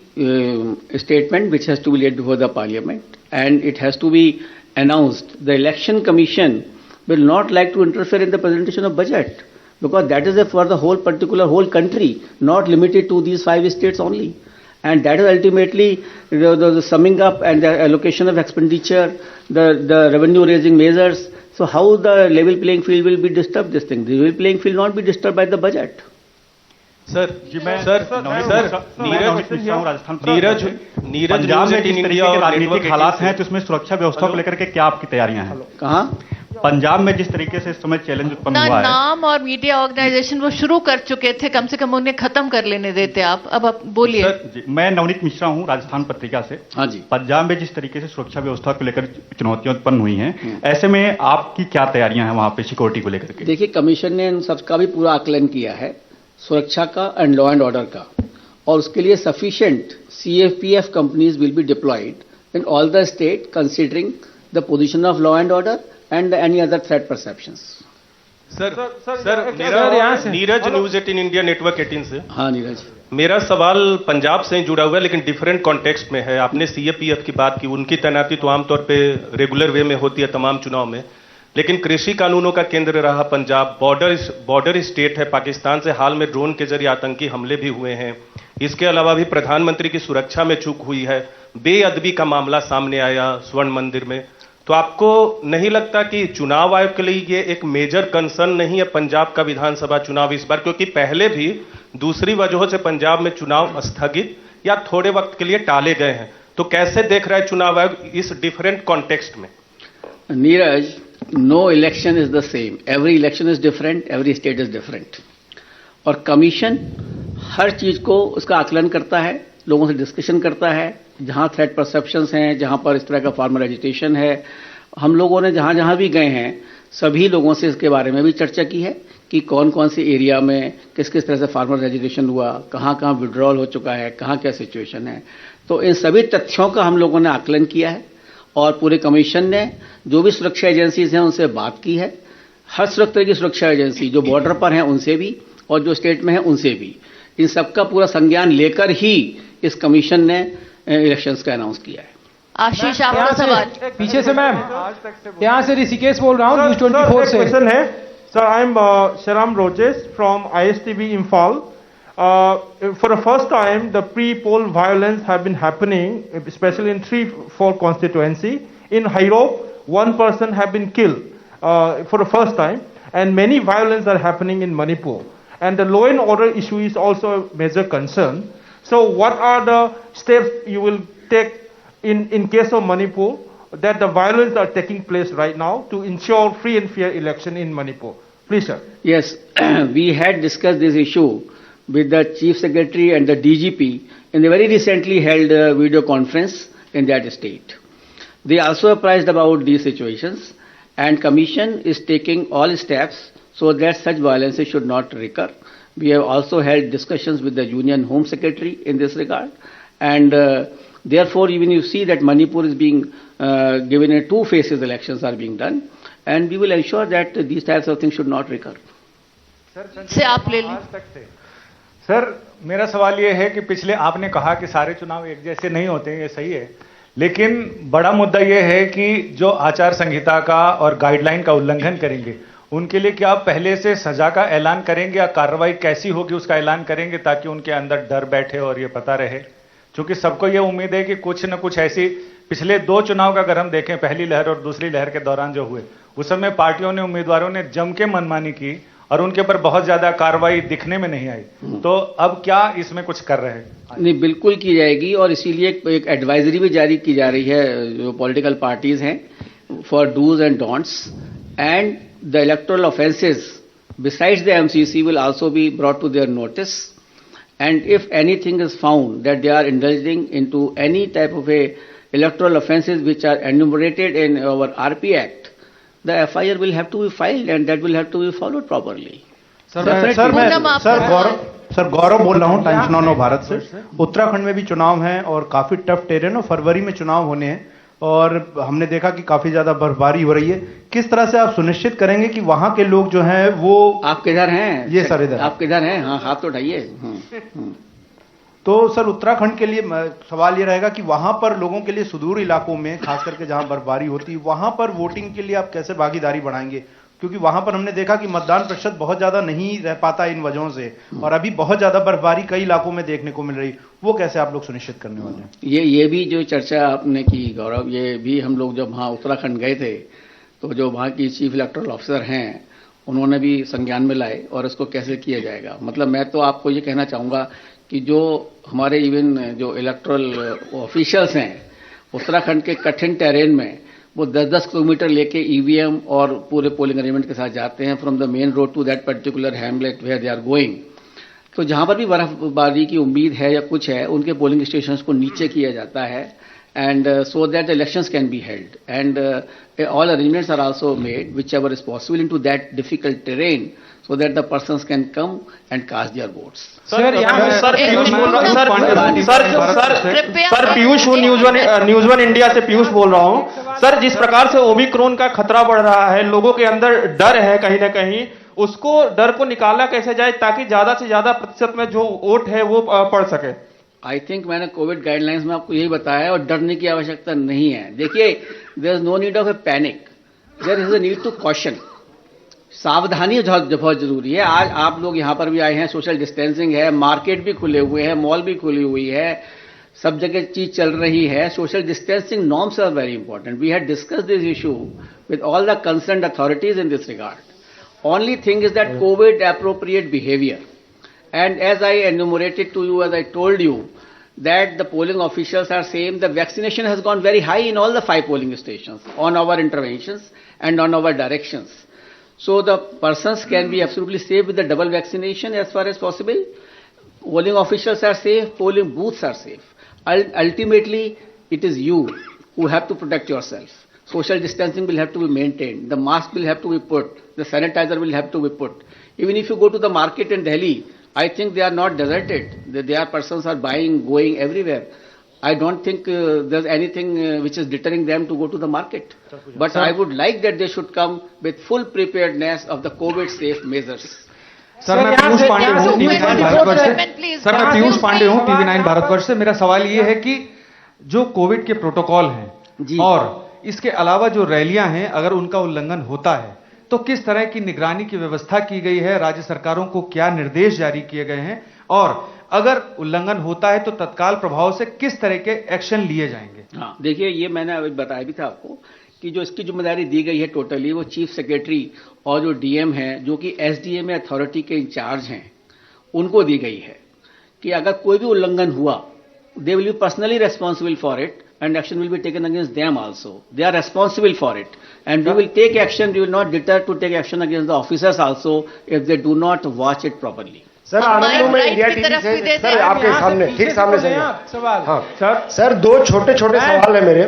statement which has to be laid before the Parliament, and it has to be announced. The Election Commission will not like to interfere in the presentation of budget, because that is for the whole country, not limited to these 5 states only. And that is ultimately the summing up and the allocation of expenditure, the revenue raising measures. So how the level playing field will be disturbed, this thing? The level playing field not be disturbed by the budget. Sir Neeraj news 18 India और राजनीतिक हालात हैं, तो उसमें सुरक्षा व्यवस्था को लेकर के क्या आपकी तैयारियां हैं? कहाँ? पंजाब में जिस तरीके से इस समय चैलेंज उत्पन्न अपना हुआ है, नाम और मीडिया ऑर्गेनाइजेशन वो शुरू कर चुके थे, कम से कम उन्हें खत्म कर लेने देते आप. अब आप बोलिए. सर मैं नवनीत मिश्रा हूं, राजस्थान पत्रिका से. हाँ जी. पंजाब में जिस तरीके से सुरक्षा व्यवस्था को लेकर चुनौतियां उत्पन्न हुई हैं, ऐसे में आपकी क्या तैयारियां हैं वहां पे सिक्योरिटी को लेकर के? देखिए, कमीशन ने इन सबका भी पूरा आकलन किया है, सुरक्षा का एंड लॉ एंड ऑर्डर का, और उसके लिए sufficient CFPF companies will be diploid in all the state considering the position of law and order and any other threat perceptions. Sir मेरा नीरज न्यूज़ 18 इंडिया नेटवर्क 18 से. हाँ नीरज, मेरा सवाल पंजाब से जुड़ा हुआ है, लेकिन डिफरेंट कॉन्टेक्स्ट में है. आपने CFPF की बात की, उनकी तैनाती तो आमतौर पे रेगुलर वे में होती है तमाम चुनाव में, लेकिन कृषि कानूनों का केंद्र रहा पंजाब. बॉर्डर स्टेट है पाकिस्तान से. हाल में ड्रोन के जरिए आतंकी हमले भी हुए हैं. इसके अलावा भी प्रधानमंत्री की सुरक्षा में चूक हुई है. बेअदबी का मामला सामने आया स्वर्ण मंदिर में. तो आपको नहीं लगता कि चुनाव आयोग के लिए ये एक मेजर कंसर्न नहीं है पंजाब का विधानसभा चुनाव इस बार? क्योंकि पहले भी दूसरी वजहों से पंजाब में चुनाव स्थगित या थोड़े वक्त के लिए टाले गए हैं. तो कैसे देख रहा है चुनाव आयोग इस डिफरेंट कॉन्टेक्स्ट में? Neeraj, no election is the same. Every election is different, every state is different. और कमीशन हर चीज को उसका आकलन करता है, लोगों से डिस्कशन करता है. जहां थ्रेट परसेप्शंस हैं, जहां पर इस तरह का फॉर्मल एजिटेशन है, हम लोगों ने जहां जहां भी गए हैं सभी लोगों से इसके बारे में भी चर्चा की है कि कौन कौन सी एरिया में किस किस तरह से फार्मर रजिस्ट्रेशन हुआ, कहाँ कहाँ विड्रॉल हो चुका है, कहाँ क्या सिचुएशन है। तो इन सभी तथ्यों का हम लोगों ने आकलन किया है और पूरे कमीशन ने जो भी सुरक्षा एजेंसीज हैं उनसे बात की है। हर तरह की सुरक्षा एजेंसी जो बॉर्डर पर हैं उनसे भी और जो स्टेट में है उनसे भी, इन सबका पूरा संज्ञान लेकर ही इस कमीशन ने इलेक्शंस का अनाउंस किया है। आशीष, आपका सवाल। पीछे से मैम, यहाँ से ऋषिकेश बोल रहा हूँ, न्यूज़ 24 से। क्वेश्चन है sir, I am Sharam Rojes from ISTV Imphal. For the first time, the pre-poll violence have been happening, especially in 3-4 constituency. In Hairop, one person have been killed for the first time, and many violence are happening in Manipur. And the law and order issue is also a major concern. So, what are the steps you will take in case of Manipur, that the violence are taking place right now to ensure free and fair election in Manipur? Please, sir. Yes, we had discussed this issue with the Chief Secretary and the DGP in the very recently held video conference in that state. They also apprised about these situations, and Commission is taking all steps so that such violences should not recur. We have also held discussions with the Union Home Secretary in this regard, and therefore, even you see that Manipur is being given a 2 phases elections are being done, and we will ensure that these types of things should not recur. से आप ले लें। Sir, मेरा सवाल ये है कि पिछले आपने कहा कि सारे चुनाव एक जैसे नहीं होते हैं, ये सही है, लेकिन बड़ा मुद्दा ये है कि जो आचार संहिता का और गाइडलाइन का उल्लंघन करेंगे उनके लिए क्या आप पहले से सजा का ऐलान करेंगे या कार्रवाई कैसी होगी उसका ऐलान करेंगे ताकि उनके अंदर डर बैठे और ये पता रहे? क्योंकि सबको ये उम्मीद है कि कुछ न कुछ ऐसी पिछले 2 चुनाव का अगर हम देखें, पहली लहर और दूसरी लहर के दौरान जो हुए, उस समय पार्टियों ने, उम्मीदवारों ने जम के मनमानी की और उनके ऊपर बहुत ज्यादा कार्रवाई दिखने में नहीं आई। तो अब क्या इसमें कुछ कर रहे हैं? नहीं, बिल्कुल की जाएगी और इसीलिए एक एडवाइजरी भी जारी की जा रही है जो पॉलिटिकल पार्टीज हैं for dos and don'ts, and the electoral offences besides the MCC will also be brought to their notice, and if anything is found that they are indulging into any type of a electoral offences which are enumerated in our RP Act, the FIR will have to be filed and that will have to be followed properly. Sir Gaurav बोल रहा हूँ, times now Bharat से। उत्तराखंड में भी चुनाव हैं और काफी टफ टेरेन और फरवरी में चुनाव होने हैं और हमने देखा कि काफी ज्यादा बर्फबारी हो रही है। किस तरह से आप सुनिश्चित करेंगे कि वहां के लोग जो हैं वो आप किधर हैं? ये सर इधर आप किधर हैं? हाँ, हाथ तो उठाइए। तो सर उत्तराखंड के लिए सवाल ये रहेगा कि वहां पर लोगों के लिए सुदूर इलाकों में खास करके जहां बर्फबारी होती है वहां पर वोटिंग के लिए आप कैसे भागीदारी बढ़ाएंगे? क्योंकि वहां पर हमने देखा कि मतदान प्रतिशत बहुत ज्यादा नहीं रह पाता इन वजहों से और अभी बहुत ज्यादा बर्फबारी कई इलाकों में देखने को मिल रही, वो कैसे आप लोग सुनिश्चित करने वाले हैं? ये भी जो चर्चा आपने की गौरव, ये भी हम लोग जब वहाँ उत्तराखंड गए थे तो जो वहाँ की चीफ इलेक्टोरल ऑफिसर हैं उन्होंने भी संज्ञान में लाए और इसको कैसे किया जाएगा। मतलब मैं तो आपको ये कहना चाहूँगा कि जो हमारे इवन जो इलेक्टोरल ऑफिशियल्स हैं उत्तराखंड के कठिन टेरेन में वो 10-10 किलोमीटर लेके EVM और पूरे पोलिंग अरेंजमेंट के साथ जाते हैं from the main road to that particular hamlet where they are going. तो जहां पर भी बर्फबारी की उम्मीद है या कुछ है उनके पोलिंग स्टेशन को नीचे किया जाता है and so that the elections can be held and all arrangements are also made whichever is possible into that difficult terrain so that the persons can come and cast their votes. Sir Piyush news one India से पीयूष बोल रहा हूं। Sir, जिस प्रकार से Omicron का खतरा बढ़ रहा है, लोगों के अंदर डर है कहीं ना कहीं, उसको डर को निकाला कैसे जाए ताकि ज्यादा से ज्यादा प्रतिशत में जो वोट है वो पड़ सके? आई थिंक मैंने कोविड गाइडलाइंस में आपको यही बताया और डरने की आवश्यकता नहीं है। देखिए, there is no need of a panic, there is a need to caution. सावधानी बहुत जरूरी है। आज आप लोग यहाँ पर भी आए हैं, सोशल डिस्टेंसिंग है, मार्केट भी खुले हुए हैं, मॉल भी खुली हुई है, सब जगह चीज चल रही है। Social distancing norms are very important. We had discuss this issue with all the concerned authorities in this regard. Only thing is that covid appropriate behaviour. And as I enumerated to you, as I told you, that the polling officials are saying the vaccination has gone very high in all the 5 polling stations on our interventions and on our directions. So the persons can be absolutely safe with the double vaccination as far as possible. Polling officials are safe, polling booths are safe. Ultimately, it is you who have to protect yourself. Social distancing will have to be maintained. The mask will have to be put. The sanitizer will have to be put. Even if you go to the market in Delhi, I think they are not deserted. Their persons are buying, going everywhere. I don't think there's anything which is deterring them to go to the market. But I would like that they should come with full preparedness of the COVID-safe measures. Sir मैं पीयूष पांडे हूँ TV9 Bharatvarsh से। Sir मैं पीयूष पांडे हूँ TV9 Bharatvarsh से। मेरा सवाल ये है कि जो कोविड के प्रोटोकॉल हैं और इसके अलावा जो रैलियां हैं, अगर उनका उल्लंघन होता है तो किस तरह की निगरानी की व्यवस्था की गई है, राज्य सरकारों को क्या निर्देश जारी किए गए हैं, और अगर उल्लंघन होता है तो तत्काल प्रभाव से किस तरह के एक्शन लिए जाएंगे? हाँ, देखिए ये मैंने अभी बताया भी था आपको कि जो इसकी जिम्मेदारी दी गई है टोटली वो चीफ सेक्रेटरी और जो डीएम हैं, जो कि एसडीएम अथॉरिटी के इंचार्ज हैं, उनको दी गई है कि अगर कोई भी उल्लंघन हुआ, they will be personally responsible for it and action will be taken against them also. They are responsible for it. And we will take action, we will not deter to take action against the officers also if they do not watch it properly. Sir Anand में India TV से sir आपके सामने ठीक सामने से सवाल। हाँ sir दो छोटे छोटे सवाल है मेरे।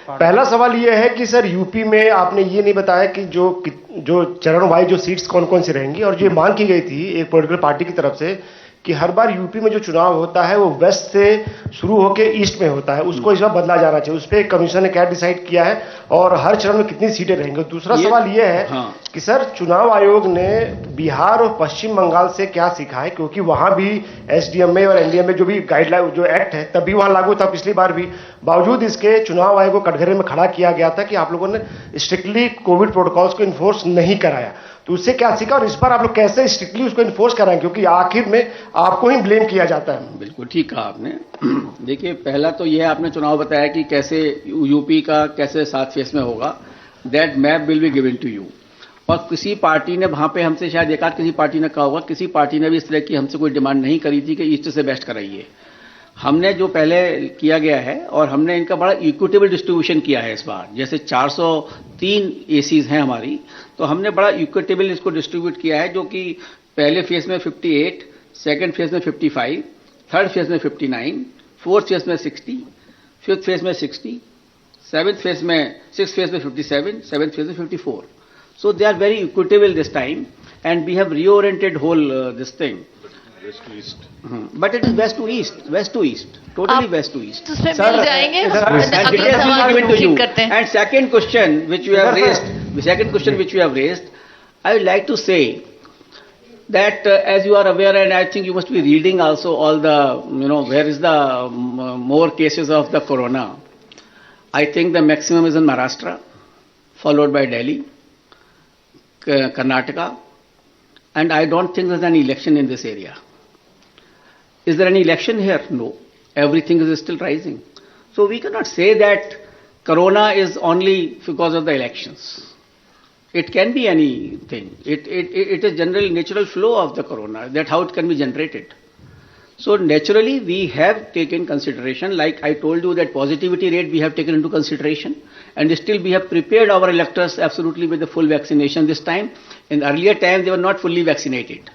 पहला सवाल ये है कि सर यूपी में आपने ये नहीं बताया कि जो चरणवाई जो सीट्स कौन कौन सी रहेंगी, और जो मांग की गई थी एक पॉलिटिकल पार्टी की तरफ से कि हर बार यूपी में जो चुनाव होता है वो वेस्ट से शुरू होकर ईस्ट में होता है, उसको इस बार बदला जाना चाहिए। उस पर कमीशन ने क्या डिसाइड किया है और हर चरण में कितनी सीटें रहेंगी? दूसरा सवाल ये है कि सर चुनाव आयोग ने बिहार और पश्चिम बंगाल से क्या सीखा है, क्योंकि वहां भी एसडीएमए और एनडीएमए जो भी गाइडलाइन जो एक्ट है तब भी वहां लागू था पिछली बार भी, बावजूद इसके चुनाव आयोग को कटघरे में खड़ा किया गया था कि आप लोगों ने स्ट्रिक्टली कोविड प्रोटोकॉल्स को इन्फोर्स नहीं कराया। तो उससे क्या सीखा और इस बार आप लोग कैसे स्ट्रिक्टली उसको इन्फोर्स कराएं, क्योंकि आखिर में आपको ही ब्लेम किया जाता है। बिल्कुल ठीक कहा आपने। देखिए पहला तो यह आपने चुनाव बताया कि कैसे यूपी का कैसे 7 फेज में होगा, that map will be given to you. और किसी पार्टी ने वहां पे हमसे शायद एक आध किसी पार्टी ने कहा होगा, किसी पार्टी ने भी इस तरह की हमसे कोई डिमांड नहीं करी थी कि ईस्ट से बेस्ट कराइए। हमने जो पहले किया गया है और हमने इनका बड़ा इक्विटेबल डिस्ट्रीब्यूशन किया है इस बार, जैसे 403 एसीज हैं हमारी, तो हमने बड़ा इक्विटेबल इसको डिस्ट्रीब्यूट किया है, जो कि पहले फेज में 58, सेकंड फेज में 55, थर्ड फेज में 59, फोर्थ फेज में 60, फिफ्थ फेज में 60, सेवेंथ फेज में 6th फेज में 57, सेवेंथ फेज में 54. So they are very equitable this time, and we have reoriented whole this thing. West to east. But it is west to east, totally west to east. उसमें मिल जाएंगे। And second question which you have raised, I would like to say that as you are aware, and I think you must be reading also all the, where is the more cases of the corona. I think the maximum is in Maharashtra, followed by Delhi, Karnataka, and I don't think there's any election in this area. Is there any election here? No. Everything is still rising. So we cannot say that corona is only because of the elections. It can be anything. It is generally natural flow of the corona, that how it can be generated. So naturally we have taken consideration, like I told you that positivity rate we have taken into consideration, and still we have prepared our electors absolutely with the full vaccination this time. In earlier time they were not fully vaccinated.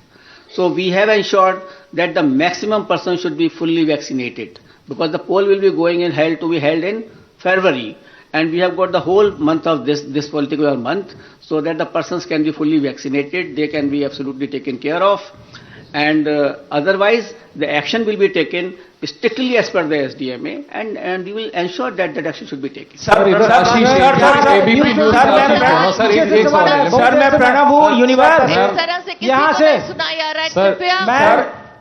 So we have ensured that the maximum person should be fully vaccinated, because the poll will be to be held in February, and we have got the whole month of this particular month, so that the persons can be fully vaccinated, they can be absolutely taken care of, and otherwise the action will be taken strictly as per the SDMA, and we will ensure that that action should be taken. Sir मैं प्रणव हूँ university यहाँ से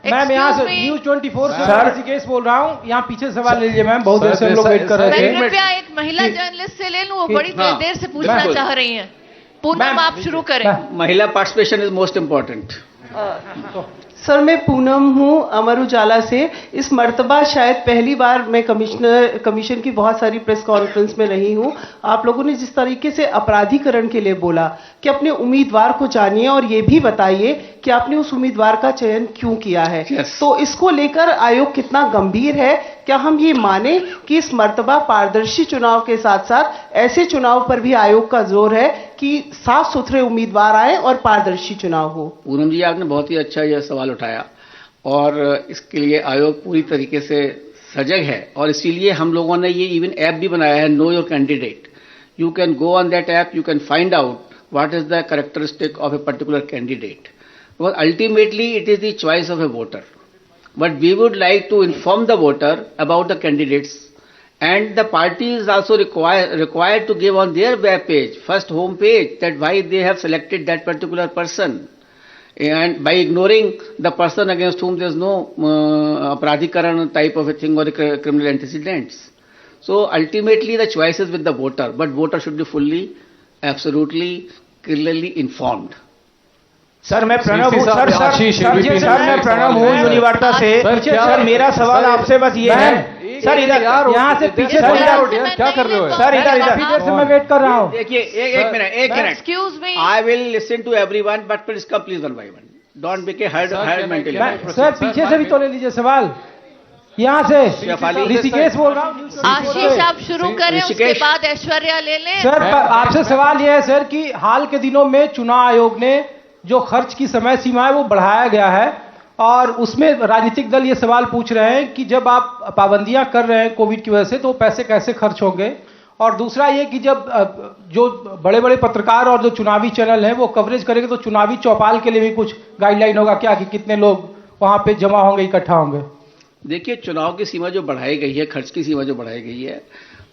ma'am यहाँ से news 24 से ऋषिकेश बोल रहा हूँ। यहाँ पीछे सवाल ले लीजिए मैम, बहुत देर से हम लोग वेट कर रहे थे। कृपया एक महिला जर्नलिस्ट से ले लूँ, वो बड़ी देर से पूछना चाह रही हैं। पूनम आप शुरू करें। महिला participation is most important. Sir मैं पूनम हूँ अमर उजाला से। इस मर्तबा शायद पहली बार मैं कमीशन की बहुत सारी प्रेस कॉन्फ्रेंस में रही हूँ। आप लोगों ने जिस तरीके से अपराधीकरण के लिए बोला कि अपने उम्मीदवार को जानिए और ये भी बताइए कि आपने उस उम्मीदवार का चयन क्यों किया है। तो इसको लेकर आयोग कितना गंभीर है? क्या हम ये माने कि इस मर्तबा पारदर्शी चुनाव के साथ साथ ऐसे चुनाव पर भी आयोग का जोर है कि साफ सुथरे उम्मीदवार आए और पारदर्शी चुनाव हो? पूनम जी आपने बहुत ही अच्छा यह सवाल उठाया, और इसके लिए आयोग पूरी तरीके से सजग है, और इसीलिए हम लोगों ने ये इवन ऐप भी बनाया है, know your candidate. You can go on that app, you can find out what is the characteristic of a particular candidate. Because ultimately it is the choice of a voter. But we would like to inform the voter about the candidates, and the party is also required to give on their web page, first home page, that why they have selected that particular person. And by ignoring the person against whom there is no aparadhikaran type of a thing or a criminal antecedents. So ultimately the choice is with the voter, but voter should be fully, absolutely, clearly informed. Sir मैं प्रणव हूँ sir मैं प्रणव हूँ यूनिवार्ता से sir मेरा सवाल आपसे बस ये है सर इधर यहाँ से पीछे क्या कर रहे हो सर इधर से मैं वेट कर रहा हूँ देखिए एक minute excuse me I will listen to everyone but please come please one by one don't make a herd mentally sir पीछे से भी तो ले लीजिए सवाल यहाँ से ऋषिकेश बोल रहा हूँ आशीष आप शुरू करें उसके बाद ऐश्वर्या ले लें सर आपसे सवाल यह है सर कि हाल के दिनों में चुनाव आयोग ने जो खर्च की समय सीमा है वो बढ़ाया गया है और उसमें राजनीतिक दल ये सवाल पूछ रहे हैं कि जब आप पाबंदियां कर रहे हैं कोविड की वजह से तो पैसे कैसे खर्च होंगे और दूसरा ये कि जब जो बड़े बड़े पत्रकार और जो चुनावी चैनल हैं वो कवरेज करेंगे तो चुनावी चौपाल के लिए भी कुछ गाइडलाइन होगा क्या कि कितने लोग वहां पे जमा होंगे इकट्ठा होंगे। देखिए चुनाव की सीमा जो बढ़ाई गई है, खर्च की सीमा जो बढ़ाई गई है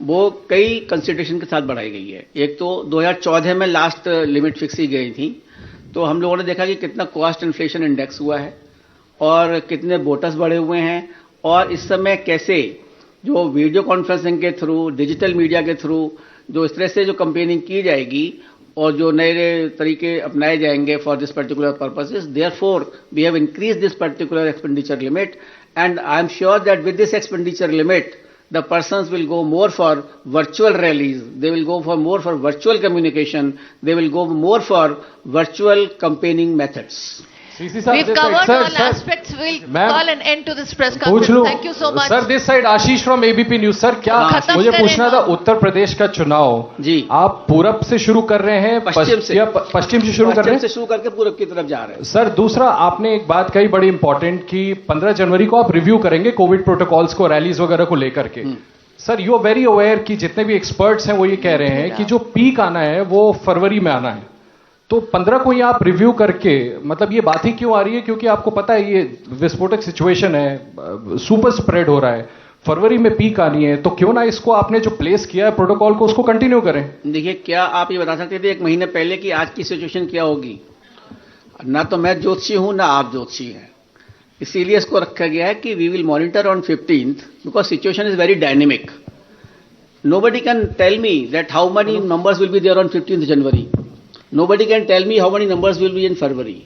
वो कई कंसिडरेशन के साथ बढ़ाई गई है। एक तो 2014 में लास्ट लिमिट फिक्स की गई थी, तो हम लोगों ने देखा कि कितना कॉस्ट इन्फ्लेशन इंडेक्स हुआ है और कितने वोटर्स बढ़े हुए हैं और इस समय कैसे जो वीडियो कॉन्फ्रेंसिंग के थ्रू, डिजिटल मीडिया के थ्रू जो इस तरह से जो कैंपेनिंग की जाएगी और जो नए तरीके अपनाए जाएंगे for this particular purposes, therefore we have increase this particular expenditure limit and I am sure that with this expenditure limit the persons will go more for virtual rallies, they will go for more for virtual communication, they will go more for virtual campaigning methods. We've covered all aspects. We'll call an end to this press conference. Thank you so much. Sir this side Ashish from ABP news. Sir क्या मुझे पूछना था, उत्तर प्रदेश का चुनाव जी आप पूरब से शुरू कर रहे हैं पश्चिम से शुरू कर रहे हैं? से शुरू करके पूरब की तरफ जा रहे हैं। सर दूसरा आपने एक बात कही बड़ी इंपॉर्टेंट कि 15 जनवरी को आप रिव्यू करेंगे कोविड प्रोटोकॉल्स को, रैलीज वगैरह को लेकर के। Sir you are very aware कि जितने भी एक्सपर्ट्स हैं वो ये कह रहे हैं कि जो पीक आना है वो फरवरी में आना है, तो 15 को ही आप रिव्यू करके, मतलब ये बात ही क्यों आ रही है? क्योंकि आपको पता है ये विस्फोटक सिचुएशन है, सुपर स्प्रेड हो रहा है, फरवरी में पीक आनी है, तो क्यों ना इसको आपने जो प्लेस किया है प्रोटोकॉल को उसको कंटिन्यू करें। देखिए क्या आप ये बता सकते थे 1 महीने पहले कि आज की सिचुएशन क्या होगी? ना तो मैं ज्योतिषी हूं ना आप ज्योतिषी हैं, इसीलिए इसको रखा गया है कि we will monitor on 15th because situation is very dynamic. Nobody can tell me that how many numbers will be there on 15th January. Nobody can tell me how many numbers will be in February.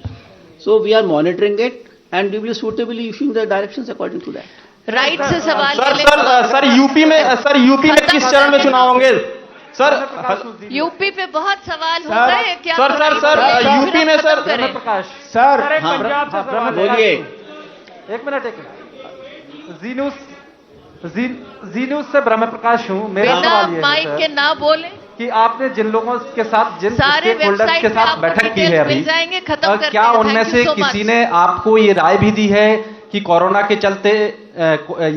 So we are monitoring it and we will suitably issuing the directions according to that. Right से सवाल sir UP में किस चरण में चुनाव होंगे? Sir UP पे बहुत सवाल हो रहे हैं क्या? सर यूपी में सर बोलिए। एक मिनट जी न्यूज से ब्रह्म प्रकाश हूँ। मेरा सवाल ये माइक के ना बोले कि आपने जिन लोगों के साथ, जिन स्टेक होल्डर्स के साथ बैठक की है अभी, क्या उनमें से किसी ने आपको ये राय भी दी है कि कोरोना के चलते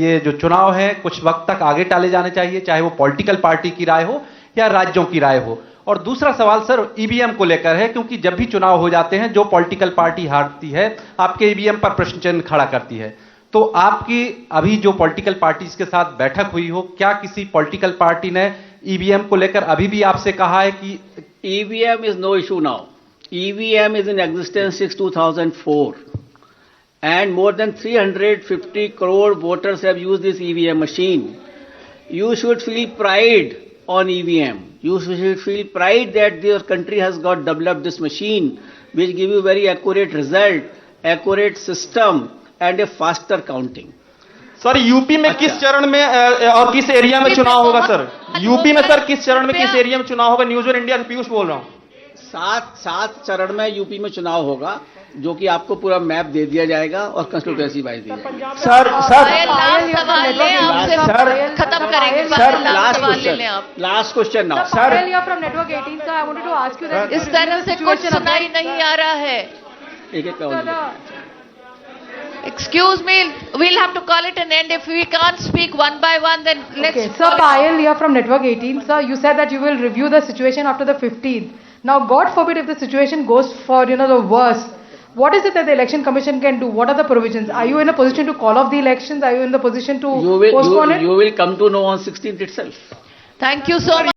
ये जो चुनाव है कुछ वक्त तक आगे टाले जाने चाहिए, चाहे वो पॉलिटिकल पार्टी की राय हो या राज्यों की राय हो? और दूसरा सवाल सर ईवीएम को लेकर है, क्योंकि जब भी चुनाव हो जाते हैं जो पॉलिटिकल पार्टी हारती है आपके ईवीएम पर प्रश्न चिन्ह खड़ा करती है, तो आपकी अभी जो पॉलिटिकल पार्टीज के साथ बैठक हुई हो, क्या किसी पॉलिटिकल पार्टी ने ईवीएम को लेकर अभी भी आपसे कहा है कि EVM is no issue now? EVM is in existence since 2004 and more than 350 crore voters have used this EVM machine. You should feel pride on EVM. You should feel pride that your country has got developed this machine which give you very accurate result, accurate system and a faster counting. Sir UP में किस चरण में और किस area में चुनाव होगा sir? UP में सर किस चरण में किस एरिया में चुनाव होगा? न्यूज वन इंडिया से पीयूष बोल रहा हूँ। 7 चरण में यूपी में चुनाव होगा, जो कि आपको पूरा मैप दे दिया जाएगा और कंस्टिट्यूएंसी वाइज दी जाएगी। सर खत्म करेंगे sir. Last question now sir. इस तरह से कुछ सुनाई नहीं आ रहा है। एक Excuse me, we'll have to call it an end. If we can't speak one by one, then let's... Okay, Sir Payal here from Network 18. Sir, you said that you will review the situation after the 15th. Now, God forbid if the situation goes for, the worst, what is it that the election commission can do? What are the provisions? Are you in a position to call off the elections? Are you in the position to postpone it? You will come to know on 16th itself. Thank you so much.